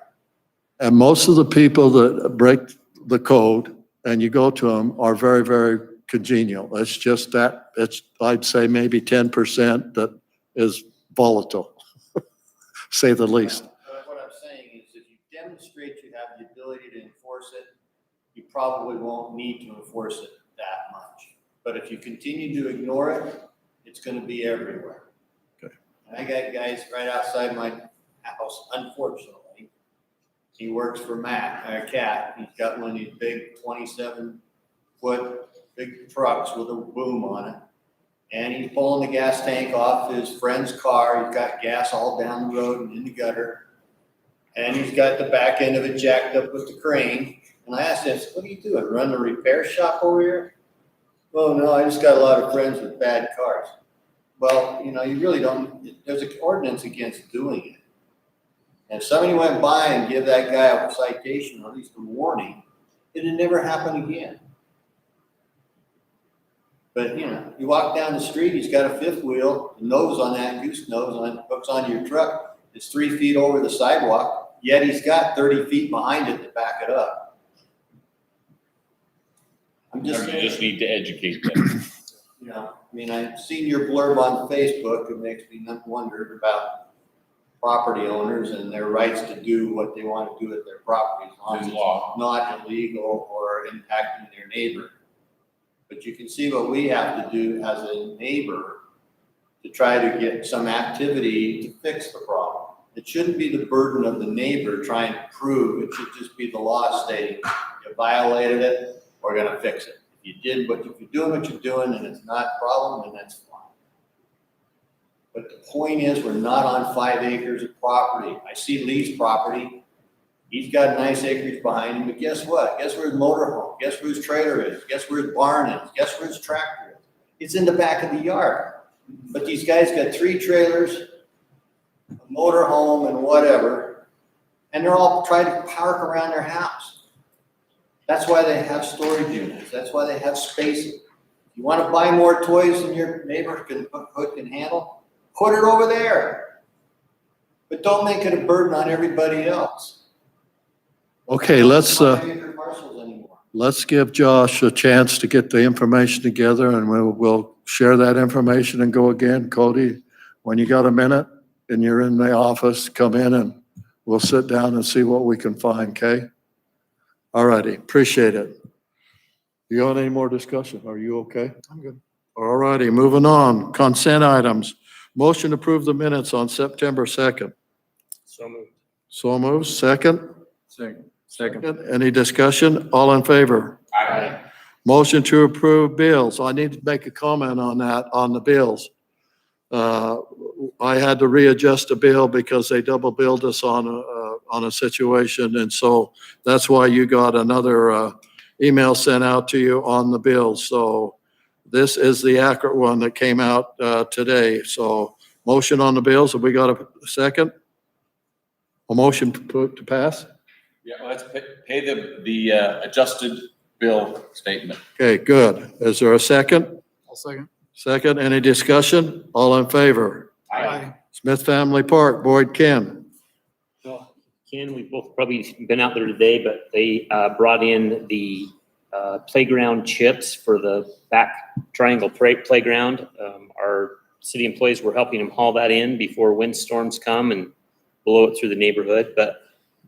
A: And most of the people that break the code and you go to them are very, very congenial. It's just that, I'd say maybe 10% that is volatile, say the least.
F: But what I'm saying is if you demonstrate you have the ability to enforce it, you probably won't need to enforce it that much. But if you continue to ignore it, it's going to be everywhere.
A: Okay.
F: And I got guys right outside my house, unfortunately. He works for Cat. He's got one of these big 27-foot big trucks with a boom on it. And he's pulling the gas tank off his friend's car. He's got gas all down the road and in the gutter. And he's got the back end of it jacked up with the crane. And I asked him, what are you doing, run a repair shop over here? Oh, no, I just got a lot of friends with bad cars. Well, you know, you really don't, there's an ordinance against doing it. And if somebody went by and give that guy a citation, or at least a warning, it'd never happen again. But, you know, you walk down the street, he's got a fifth wheel, the nose on that goose nose on hooks onto your truck. It's 3 feet over the sidewalk, yet he's got 30 feet behind it to back it up. I'm just saying.
J: You just need to educate them.
F: You know, I mean, I've seen your blurb on Facebook. It makes me wonder about property owners and their rights to do what they want to do with their property, as long as
J: It's law.
F: it's not illegal or impacting their neighbor. But you can see what we have to do as a neighbor to try to get some activity to fix the problem. It shouldn't be the burden of the neighbor trying to prove, it should just be the law stating, you violated it, we're gonna fix it. If you're doing what you're doing and it's not a problem, then that's fine. But the point is, we're not on 5 acres of property. I see Lee's property. He's got nice acreage behind him, but guess what? Guess where his motorhome? Guess where his trailer is? Guess where his barn is? Guess where his tractor is? It's in the back of the yard. But these guys got 3 trailers, a motorhome and whatever, and they're all trying to park around their house. That's why they have storage units. That's why they have spacing. You want to buy more toys than your neighbor can handle? Put it over there. But don't make it a burden on everybody else.
A: Okay, let's
F: Parcels anymore.
A: let's give Josh a chance to get the information together and we'll share that information and go again. Cody, when you got a minute and you're in the office, come in and we'll sit down and see what we can find, okay? All righty, appreciate it. You want any more discussion? Are you okay?
C: I'm good.
A: All righty, moving on. Consent items. Motion to approve the minutes on September 2nd.
E: So moved.
A: So moved. Second?
E: Second.
A: Any discussion? All in favor?
J: Aye.
A: Motion to approve bills. I need to make a comment on that, on the bills. I had to readjust the bill because they double billed us on a situation. And so that's why you got another email sent out to you on the bills. So this is the accurate one that came out today. So motion on the bills. Have we got a second? A motion to pass?
J: Yeah, let's pay the adjusted bill statement.
A: Okay, good. Is there a second?
C: I'll second.
A: Second, any discussion? All in favor?
J: Aye.
A: Smith Family Park, Boyd Ken.
B: Ken, we've both probably been out there today, but they brought in the playground chips for the back triangle playground. Our city employees were helping them haul that in before windstorms come and blow it through the neighborhood. But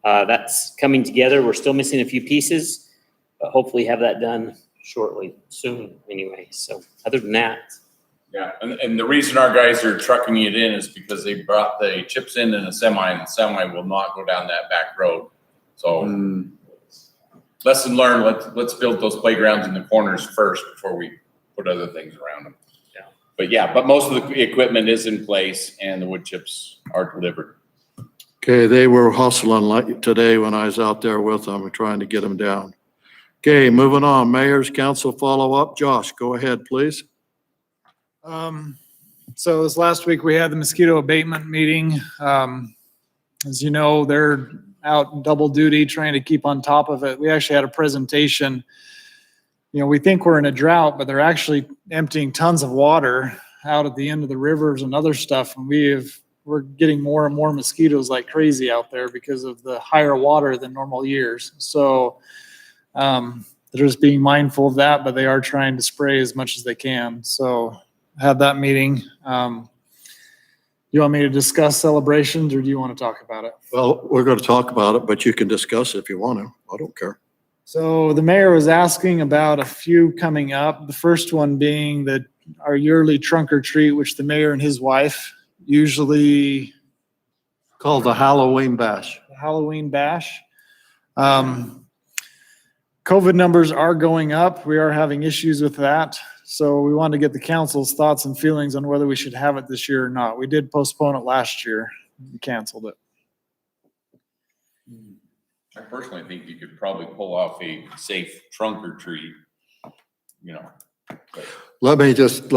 B: that's coming together. We're still missing a few pieces, but hopefully have that done shortly, soon anyway. So other than that,
J: Yeah, and the reason our guys are trucking it in is because they brought the chips in a semi, and the semi will not go down that back road. So lesson learned, let's build those playgrounds in the corners first before we put other things around them.
B: Yeah.
J: But most of the equipment is in place and the wood chips are delivered.
A: Okay, they were hustling like today when I was out there with them, trying to get them down. Okay, moving on. Mayor's council follow-up. Josh, go ahead, please.
C: So this last week we had the mosquito abatement meeting. As you know, they're out double duty trying to keep on top of it. We actually had a presentation. You know, we think we're in a drought, but they're actually emptying tons of water out at the end of the rivers and other stuff. And we're getting more and more mosquitoes like crazy out there because of the higher water than normal years. So they're just being mindful of that, but they are trying to spray as much as they can. So had that meeting. You want me to discuss celebrations or do you want to talk about it?
A: Well, we're going to talk about it, but you can discuss it if you want to. I don't care.
C: So the mayor was asking about a few coming up. The first one being our yearly trunk or treat, which the mayor and his wife usually
A: Called the Halloween Bash.
C: Halloween bash. COVID numbers are going up. We are having issues with that. So we wanted to get the council's thoughts and feelings on whether we should have it this year or not. We did postpone it last year. We canceled it.
J: I personally think you could probably pull off a safe trunk or treat, you know. but-
A: Let me just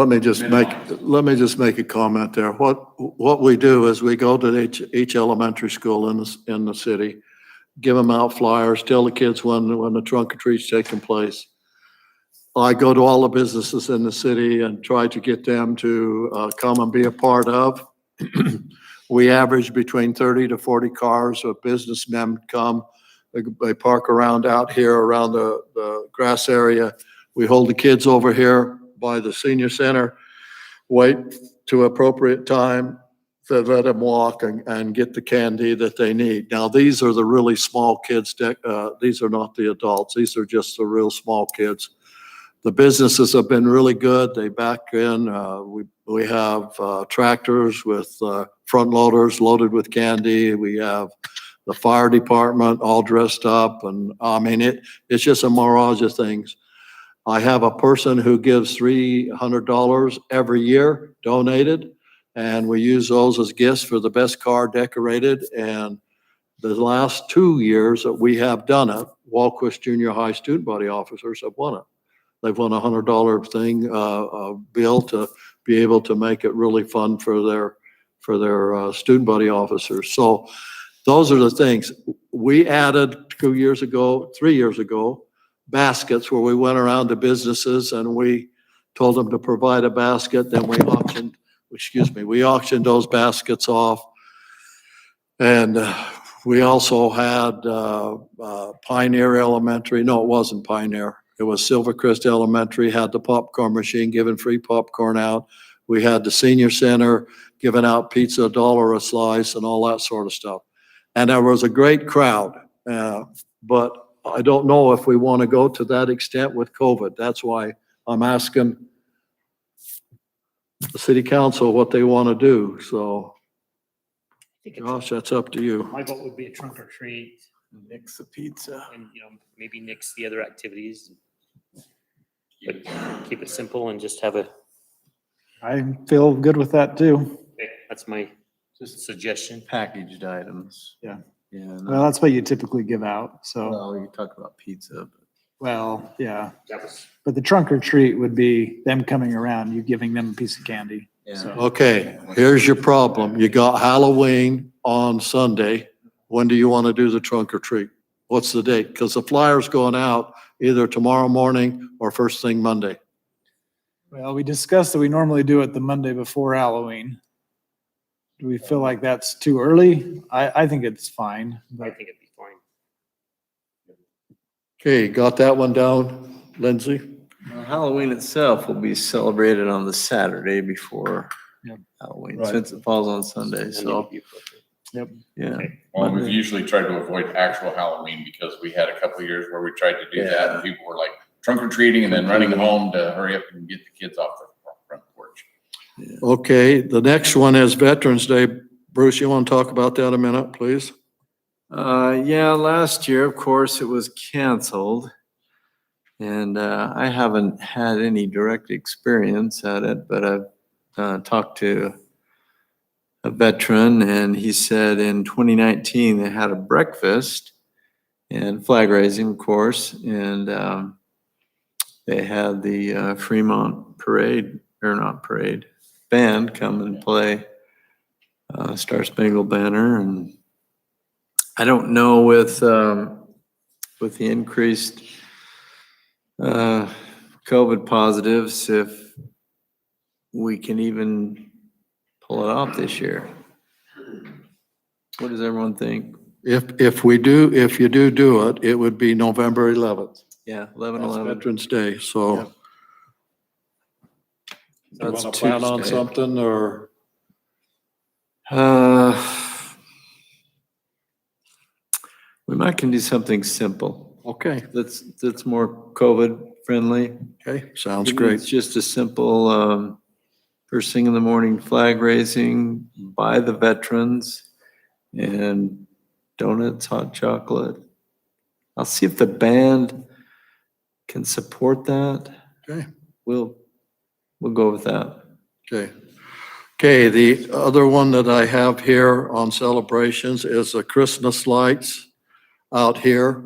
A: make a comment there. What we do is we go to each elementary school in the city, give them out flyers, tell the kids when the trunk or treat's taking place. I go to all the businesses in the city and try to get them to come and be a part of. We average between 30 to 40 cars of businessmen come. They park around out here around the grass area. We hold the kids over here by the senior center, wait to appropriate time to let them walk and get the candy that they need. Now, these are the really small kids. These are not the adults. These are just the real small kids. The businesses have been really good. They back in. We have tractors with front loaders loaded with candy. We have the fire department all dressed up. And I mean, it's just a mirage of things. I have a person who gives $300 every year donated, and we use those as gifts for the best car decorated. And the last 2 years that we have done it, Walquist Junior High student body officers have won it. They've won $100 thing, bill to be able to make it really fun for their student body officers. So those are the things. We added 3 years ago, baskets where we went around to businesses and we told them to provide a basket. Then we auctioned those baskets off. And we also had Pioneer Elementary. No, it wasn't Pioneer. It was Silvercrest Elementary, had the popcorn machine, giving free popcorn out. We had the senior center giving out pizza, $1 a slice and all that sort of stuff. And there was a great crowd. But I don't know if we want to go to that extent with COVID. That's why I'm asking the city council what they want to do. So, Josh, that's up to you.
B: my vote would be a trunk or treat
C: Nix the pizza.
B: and, maybe nix the other activities. But keep it simple and just have
C: I feel good with that too.
B: that's my suggestion.
E: Packaged items.
C: Yeah.
E: Yeah.
C: Well, that's what you typically give out. So,
E: Well, you talk about pizza, but
C: well, yeah.
B: That was,
C: But the trunk or treat would be them coming around, you giving them a piece of candy.
E: yeah.
C: So-
A: Okay, here's your problem. You got Halloween on Sunday. When do you want to do the trunk or treat? What's the date? Because the flyer's going out either tomorrow morning or first thing Monday.
C: Well, we discussed that we normally do it the Monday before Halloween. Do we feel like that's too early? I think it's fine,
B: I
C: but
B: think it'd be fine.
A: Okay, got that one down, Lindsay?
E: Halloween itself will be celebrated on the Saturday before
C: Yep.
E: Halloween,
A: Right.
E: since it falls on Sunday,
B: Monday
E: so,
B: would be appropriate.
E: yeah.
J: Well, we've
E: Monday.
J: usually tried to avoid actual Halloween because we had a couple of years where we tried to do that and people were like trunk or treating and then running home to hurry up and get the kids off the front porch.
A: Okay, the next one is Veterans Day. Bruce, you want to talk about that a minute, please?
E: Yeah, last year, of course, it was canceled. And I haven't had any direct experience at it, but I've talked to a veteran and he said in 2019, they had a breakfast and flag raising, of course, and they had the Fremont parade, or not parade, band come and play Star Spangled Banner. And I don't know with the increased COVID positives if we can even pull it off this year. What does everyone think?
A: If you do it, it would be November 11th.
E: Yeah,
A: That's
E: 11/11.
A: Veterans Day, so.
E: Yep.
A: You
E: That's
A: want to plan on
E: Tuesday.
A: something or?
E: We might can do something simple.
A: Okay,
E: That's more COVID friendly.
A: okay, sounds
E: It's
A: great.
E: just a simple, first thing in the morning, flag raising by the veterans and donuts, hot chocolate. I'll see if the band can support that.
A: Okay.
E: We'll go with that.
A: Okay. Okay, the other one that I have here on celebrations is the Christmas lights out here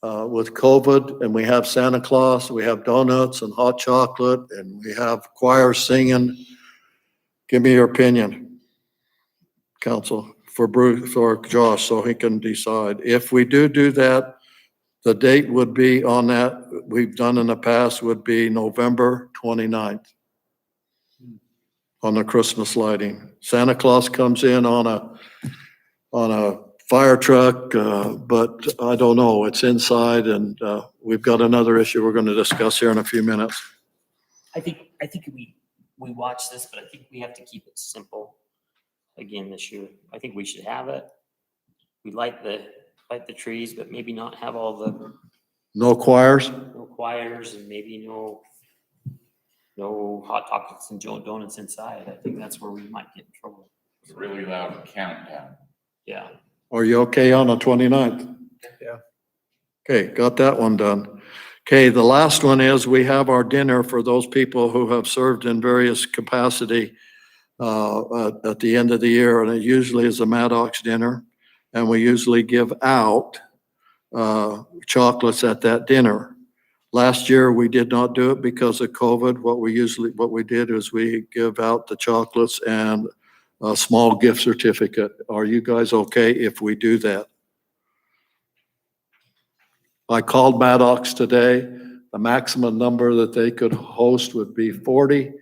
A: with COVID, and we have Santa Claus, we have donuts and hot chocolate, and we have choirs singing. Give me your opinion, council, for Bruce, for Josh, so he can decide. If we do that, the date would be on that, we've done in the past, would be November 29th on the Christmas lighting. Santa Claus comes in on a fire truck, but I don't know, it's inside, and we've got another issue we're gonna discuss here in a few minutes.
B: I think we watch this, but I think we have to keep it simple again this year. I think we should have it. We light the trees, but maybe not have all the
A: No choirs?
B: no choirs and maybe no hot chocolates and donuts inside. I think that's where we might get in trouble.
J: It's a really loud countdown.
B: Yeah.
A: Are you okay on the 29th?
C: Yeah.
A: Okay, got that one done. Okay, the last one is we have our dinner for those people who have served in various capacity at the end of the year, and it usually is a Maddox Dinner. And we usually give out chocolates at that dinner. Last year, we did not do it because of COVID. What we did is we give out the chocolates and a small gift certificate. Are you guys okay if we do that? I called Maddox today. The maximum number that they could host would be 40.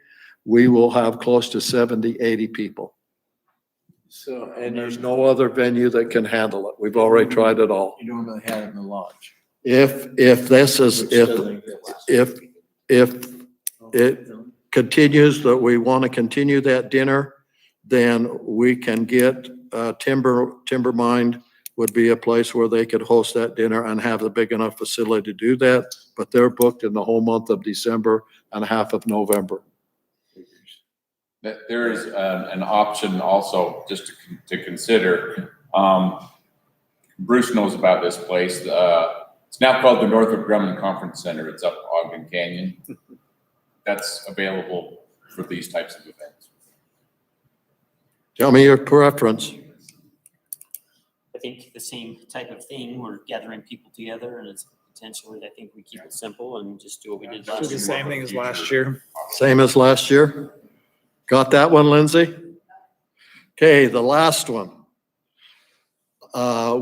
A: We will have close to 70, 80 people.
E: So,
A: And there's no other venue that can handle it. We've already tried it all.
E: You normally have it in the lodge.
A: If this is, if it continues that we want to continue that dinner, then we can get Timbermind would be a place where they could host that dinner and have a big enough facility to do that. But they're booked in the whole month of December and half of November.
J: There is an option also just to consider. Bruce knows about this place. It's now called the Northrop Grumman Conference Center. It's up Ogden Canyon. That's available for these types of events.
A: Tell me your preference.
B: I think the same type of thing. We're gathering people together and it's potentially, I think we keep it simple and just do what we did last
C: Do
B: year.
C: the same thing as last year.
A: Same as last year? Got that one, Lindsay? Okay, the last one.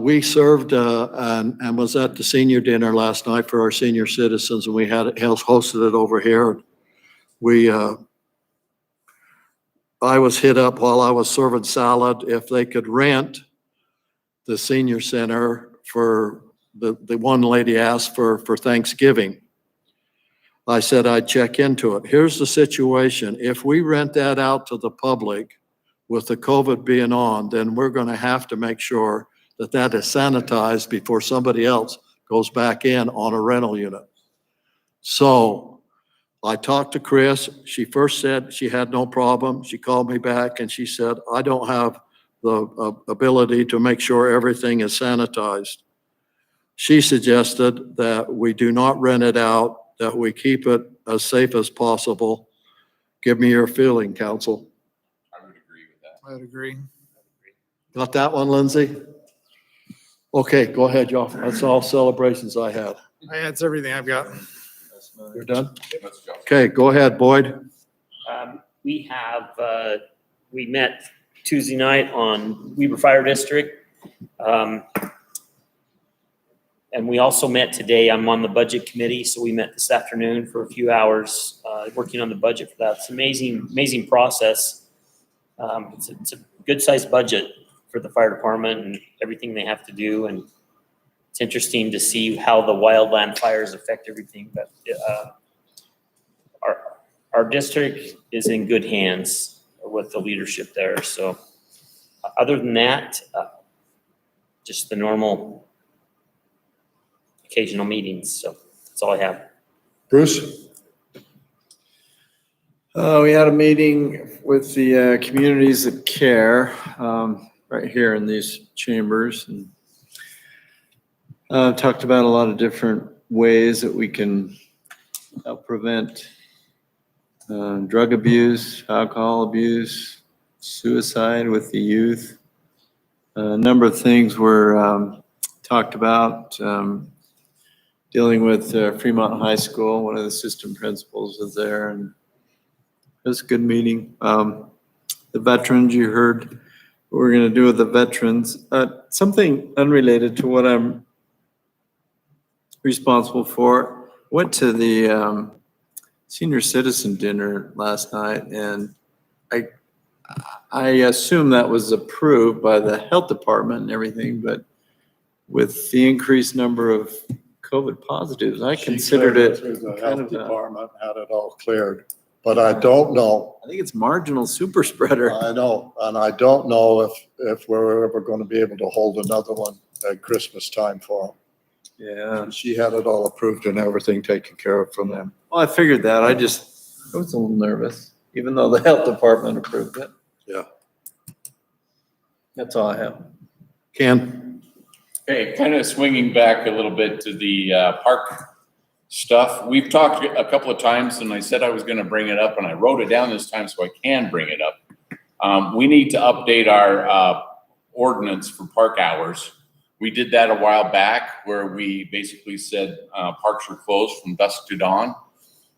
A: We served and was at the senior dinner last night for our senior citizens, and we had it hosted it over here. We I was hit up while I was serving salad if they could rent the senior center for, the one lady asked for Thanksgiving. I said I'd check into it. Here's the situation. If we rent that out to the public with the COVID being on, then we're going to have to make sure that that is sanitized before somebody else goes back in on a rental unit. So I talked to Chris. She first said she had no problem. She called me back and she said, I don't have the ability to make sure everything is sanitized. She suggested that we do not rent it out, that we keep it as safe as possible. Give me your feeling, council.
J: I would agree with that.
C: I would agree.
A: Got that one, Lindsay? Okay, go ahead, y'all. That's all celebrations I had.
C: That's everything I've got.
A: You're done?
J: Let's go.
A: Okay, go ahead, Boyd.
B: We have, we met Tuesday night on Weber Fire District. And we also met today. I'm on the budget committee, so we met this afternoon for a few hours, working on the budget for that. It's amazing, amazing process. It's a good sized budget for the fire department and everything they have to do. And it's interesting to see how the wildland fires affect everything. But our district is in good hands with the leadership there. So other than that, just the normal occasional meetings. So that's all I have.
A: Bruce?
E: We had a meeting with the communities that care right here in these chambers, and talked about a lot of different ways that we can help prevent drug abuse, alcohol abuse, suicide with the youth. A number of things were talked about. Dealing with Fremont High School, one of the assistant principals was there, and it was a good meeting. The veterans, you heard what we're gonna do with the veterans. Something unrelated to what I'm responsible for. Went to the senior citizen dinner last night, and I assume that was approved by the health department and everything, but with the increased number of COVID positives, I considered it
A: Through the
E: kind
A: health
E: of
A: department, had it all cleared. But I don't know.
E: I think it's marginal super spreader.
A: I know, and I don't know if we're ever going to be able to hold another one at Christmas time for
E: Yeah.
A: them. She had it all approved and everything taken care of from them.
E: Well, I figured that. I was a little nervous, even though the health department approved it.
A: Yeah.
E: That's all I have.
A: Ken?
J: Okay, kind of swinging back a little bit to the park stuff. We've talked a couple of times, and I said I was going to bring it up, and I wrote it down this time so I can bring it up. We need to update our ordinance for park hours. We did that a while back where we basically said parks are closed from dusk to dawn,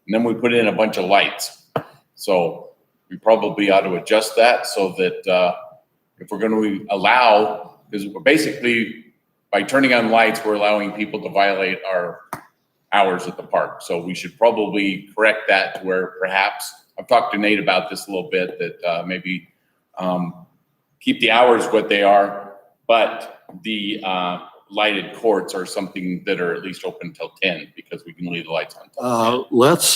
J: and then we put in a bunch of lights. So we probably ought to adjust that so that if we're going to allow, because we're basically, by turning on lights, we're allowing people to violate our hours at the park. So we should probably correct that to where perhaps, I've talked to Nate about this a little bit, that maybe keep the hours what they are, but the lighted courts are something that are at least open till 10 because we can leave the lights on till 10.
A: Let's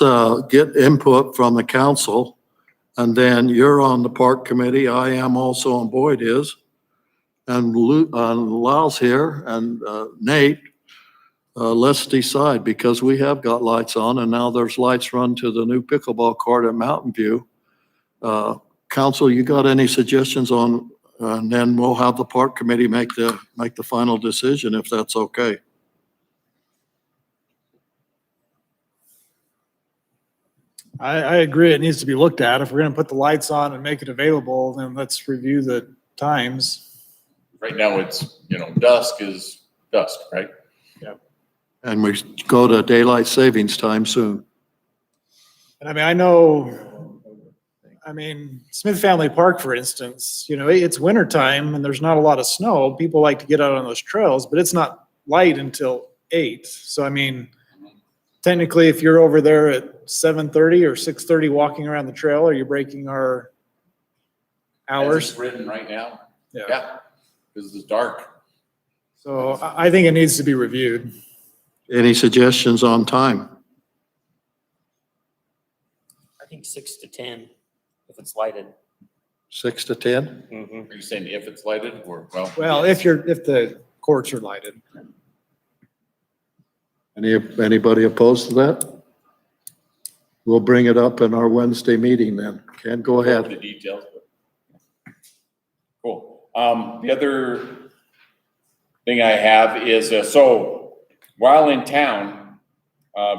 A: get input from the council, and then you're on the park committee. I am also, and Boyd is. And Lyle's here, and Nate, let's decide, because we have got lights on, and now there's lights run to the new pickleball court at Mountain View. Council, you got any suggestions on, and then we'll have the park committee make the final decision, if that's okay.
C: I agree. It needs to be looked at. If we're gonna put the lights on and make it available, then let's review the times.
J: Right now it's, dusk is dusk, right?
A: And we go to daylight savings time soon.
C: And I mean, Smith Family Park, for instance, it's winter time and there's not a lot of snow. People like to get out on those trails, but it's not light until 8. So, I mean, technically, if you're over there at 7:30 or 6:30 walking around the trail, are you breaking our
J: As
C: hours.
J: it's written right now,
C: Yeah.
J: yeah, because it's dark.
C: So I think it needs to be reviewed.
A: Any suggestions on time?
B: I think 6 to 10, if it's lighted.
A: 6 to 10?
B: Mhm.
J: Are you saying if it's lighted or, well?
C: Well, if the courts are lighted.
A: Anybody opposed to that? We'll bring it up in our Wednesday meeting then. Ken, go
J: The
A: ahead.
J: details. But- Cool. The other thing I have is, so while in town,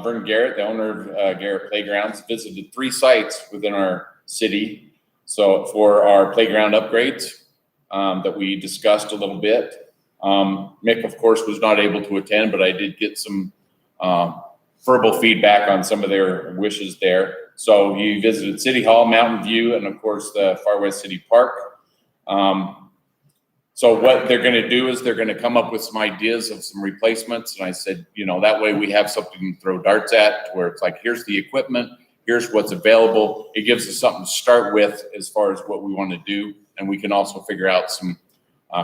J: Vern Garrett, the owner of Garrett Playgrounds, visited 3 sites within our city. So for our playground upgrades that we discussed a little bit. Mick, of course, was not able to attend, but I did get some verbal feedback on some of their wishes there. So he visited City Hall, Mountain View, and of course the Far West City Park. So what they're gonna do is they're gonna come up with some ideas of some replacements. And I said, that way we have something to throw darts at, where it's like, here's the equipment, here's what's available. It gives us something to start with as far as what we wanna do. And we can also figure out some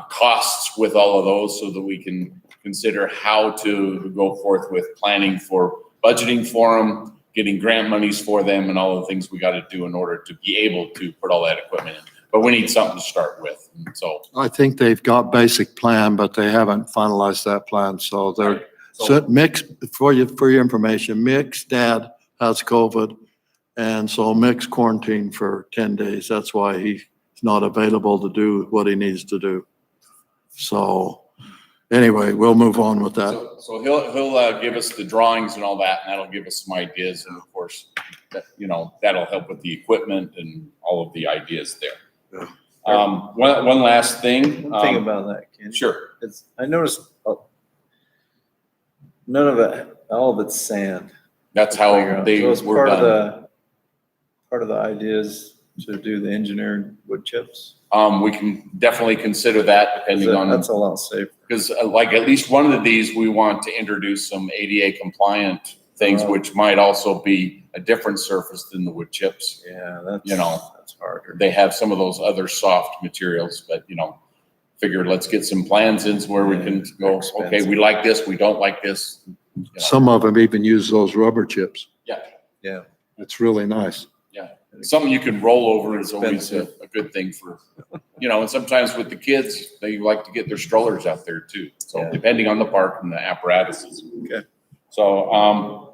J: costs with all of those so that we can consider how to go forth with planning for budgeting for them, getting grant monies for them, and all the things we got to do in order to be able to put all that equipment in. But we need something to start with. And so
A: I think they've got basic plan, but they haven't finalized that plan. So they're, so
J: so
A: Mick's, for your information, Mick's dad has COVID. And so Mick's quarantined for 10 days. That's why he's not available to do what he needs to do. So anyway, we'll move on with that.
J: so he'll give us the drawings and all that, and that'll give us some ideas. And of course, that, that'll help with the equipment and all of the ideas there. One last thing.
E: One thing about that, Ken.
J: Sure.
E: I noticed none of it, all of it's sand.
J: That's how they
E: So it's
J: were done.
E: part of the ideas to do the engineered wood chips.
J: We can definitely consider that depending on.
E: That's a lot safer.
J: Because like at least one of these, we want to introduce some ADA compliant things, which might also be a different surface than the wood chips.
E: Yeah, that's, that's harder.
J: They have some of those other soft materials, but figured let's get some plans in where we can go, okay, we like this, we don't like this.
A: Some of them even use those rubber chips.
J: Yeah.
E: Yeah.
A: It's really nice.
J: Yeah. Something you can roll over is always a good thing for, and sometimes with the kids, they like to get their strollers out there too. So depending on the park and the apparatuses.
E: Okay.
J: So,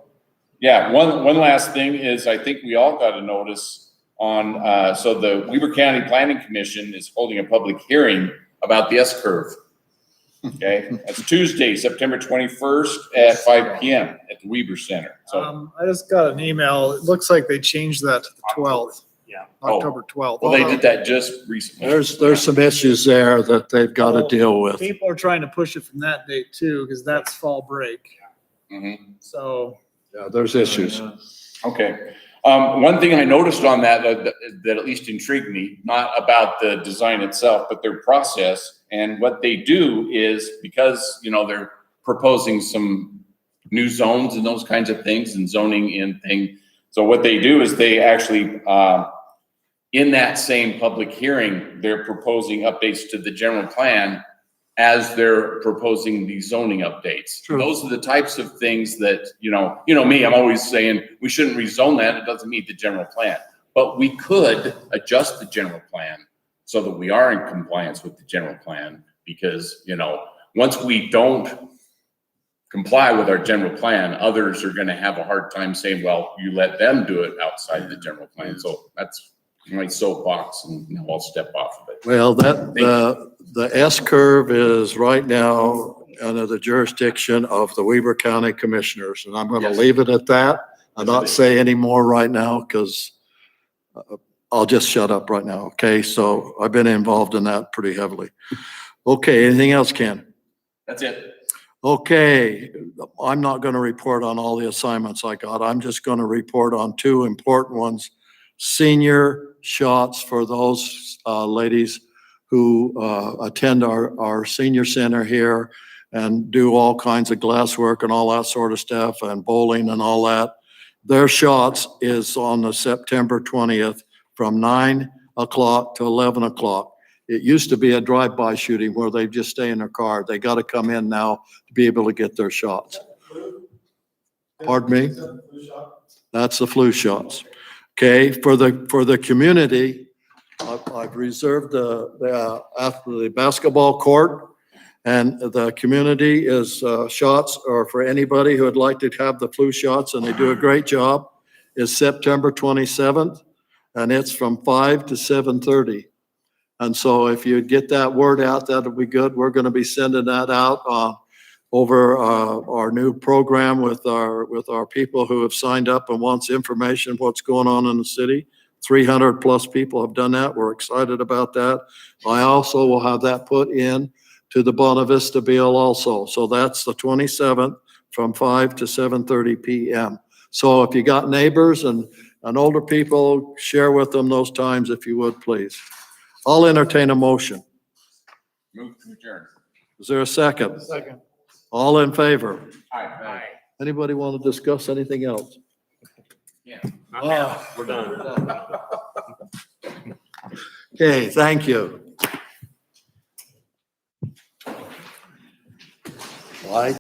J: one last thing is I think we all got a notice on, so the Weber County Planning Commission is holding a public hearing about the S-curve. Okay, that's Tuesday, September 21st at 5 PM at the Weber Center. So,
C: I just got an email. It looks like they changed that to the 12th.
B: Yeah.
C: October 12th.
J: well, they did that just recently.
A: There's some issues there that they've got to deal with.
C: People are trying to push it from that date too, because that's fall break.
J: Mhm.
C: So.
A: Yeah, there's issues.
J: Okay. One thing I noticed on that at least intrigued me, not about the design itself, but their process. And what they do is because, they're proposing some new zones and those kinds of things and zoning in thing. So what they do is they actually, in that same public hearing, they're proposing updates to the general plan as they're proposing the zoning updates.
A: True.
J: Those are the types of things that, me, I'm always saying we shouldn't rezone that. It doesn't meet the general plan. But we could adjust the general plan so that we are in compliance with the general plan because, once we don't comply with our general plan, others are going to have a hard time saying, well, you let them do it outside the general plan. So that's my soapbox and I'll step off of it.
A: Well, the S-curve is right now under the jurisdiction of the Weber County Commissioners, and I'm going to
J: Yes.
A: leave it at that. I'll not say any more right now because I'll just shut up right now, okay? So I've been involved in that pretty heavily. Okay, anything else, Ken?
J: That's it.
A: Okay, I'm not going to report on all the assignments I got. I'm just going to report on 2 important ones. Senior shots for those ladies who attend our senior center here and do all kinds of glasswork and all that sort of stuff and bowling and all that. Their shots is on the September 20th from 9 o'clock to 11 o'clock. It used to be a drive-by shooting where they just stay in their car. They got to come in now to be able to get their shots. Pardon me? That's the flu shots. Okay, for the community, I've reserved after the basketball court, and the community is, shots are for anybody who would like to have the flu shots, and they do a great job, is September 27th, and it's from 5 to 7:30. And so if you get that word out, that'll be good. We're going to be sending that out over our new program with our people who have signed up and wants information, what's going on in the city. 300 plus people have done that. We're excited about that. I also will have that put in to the Bonavista Vista Bill also. So that's the 27th from 5 to 7:30 p.m. So if you got neighbors and older people, share with them those times if you would, please. I'll entertain a motion.
J: Move to adjourn.
A: Is there a second?
C: Second.
A: All in favor?
J: Aye.
A: Anybody want to discuss anything else?
J: Yeah.
B: We're done.
A: Okay, thank you. Why?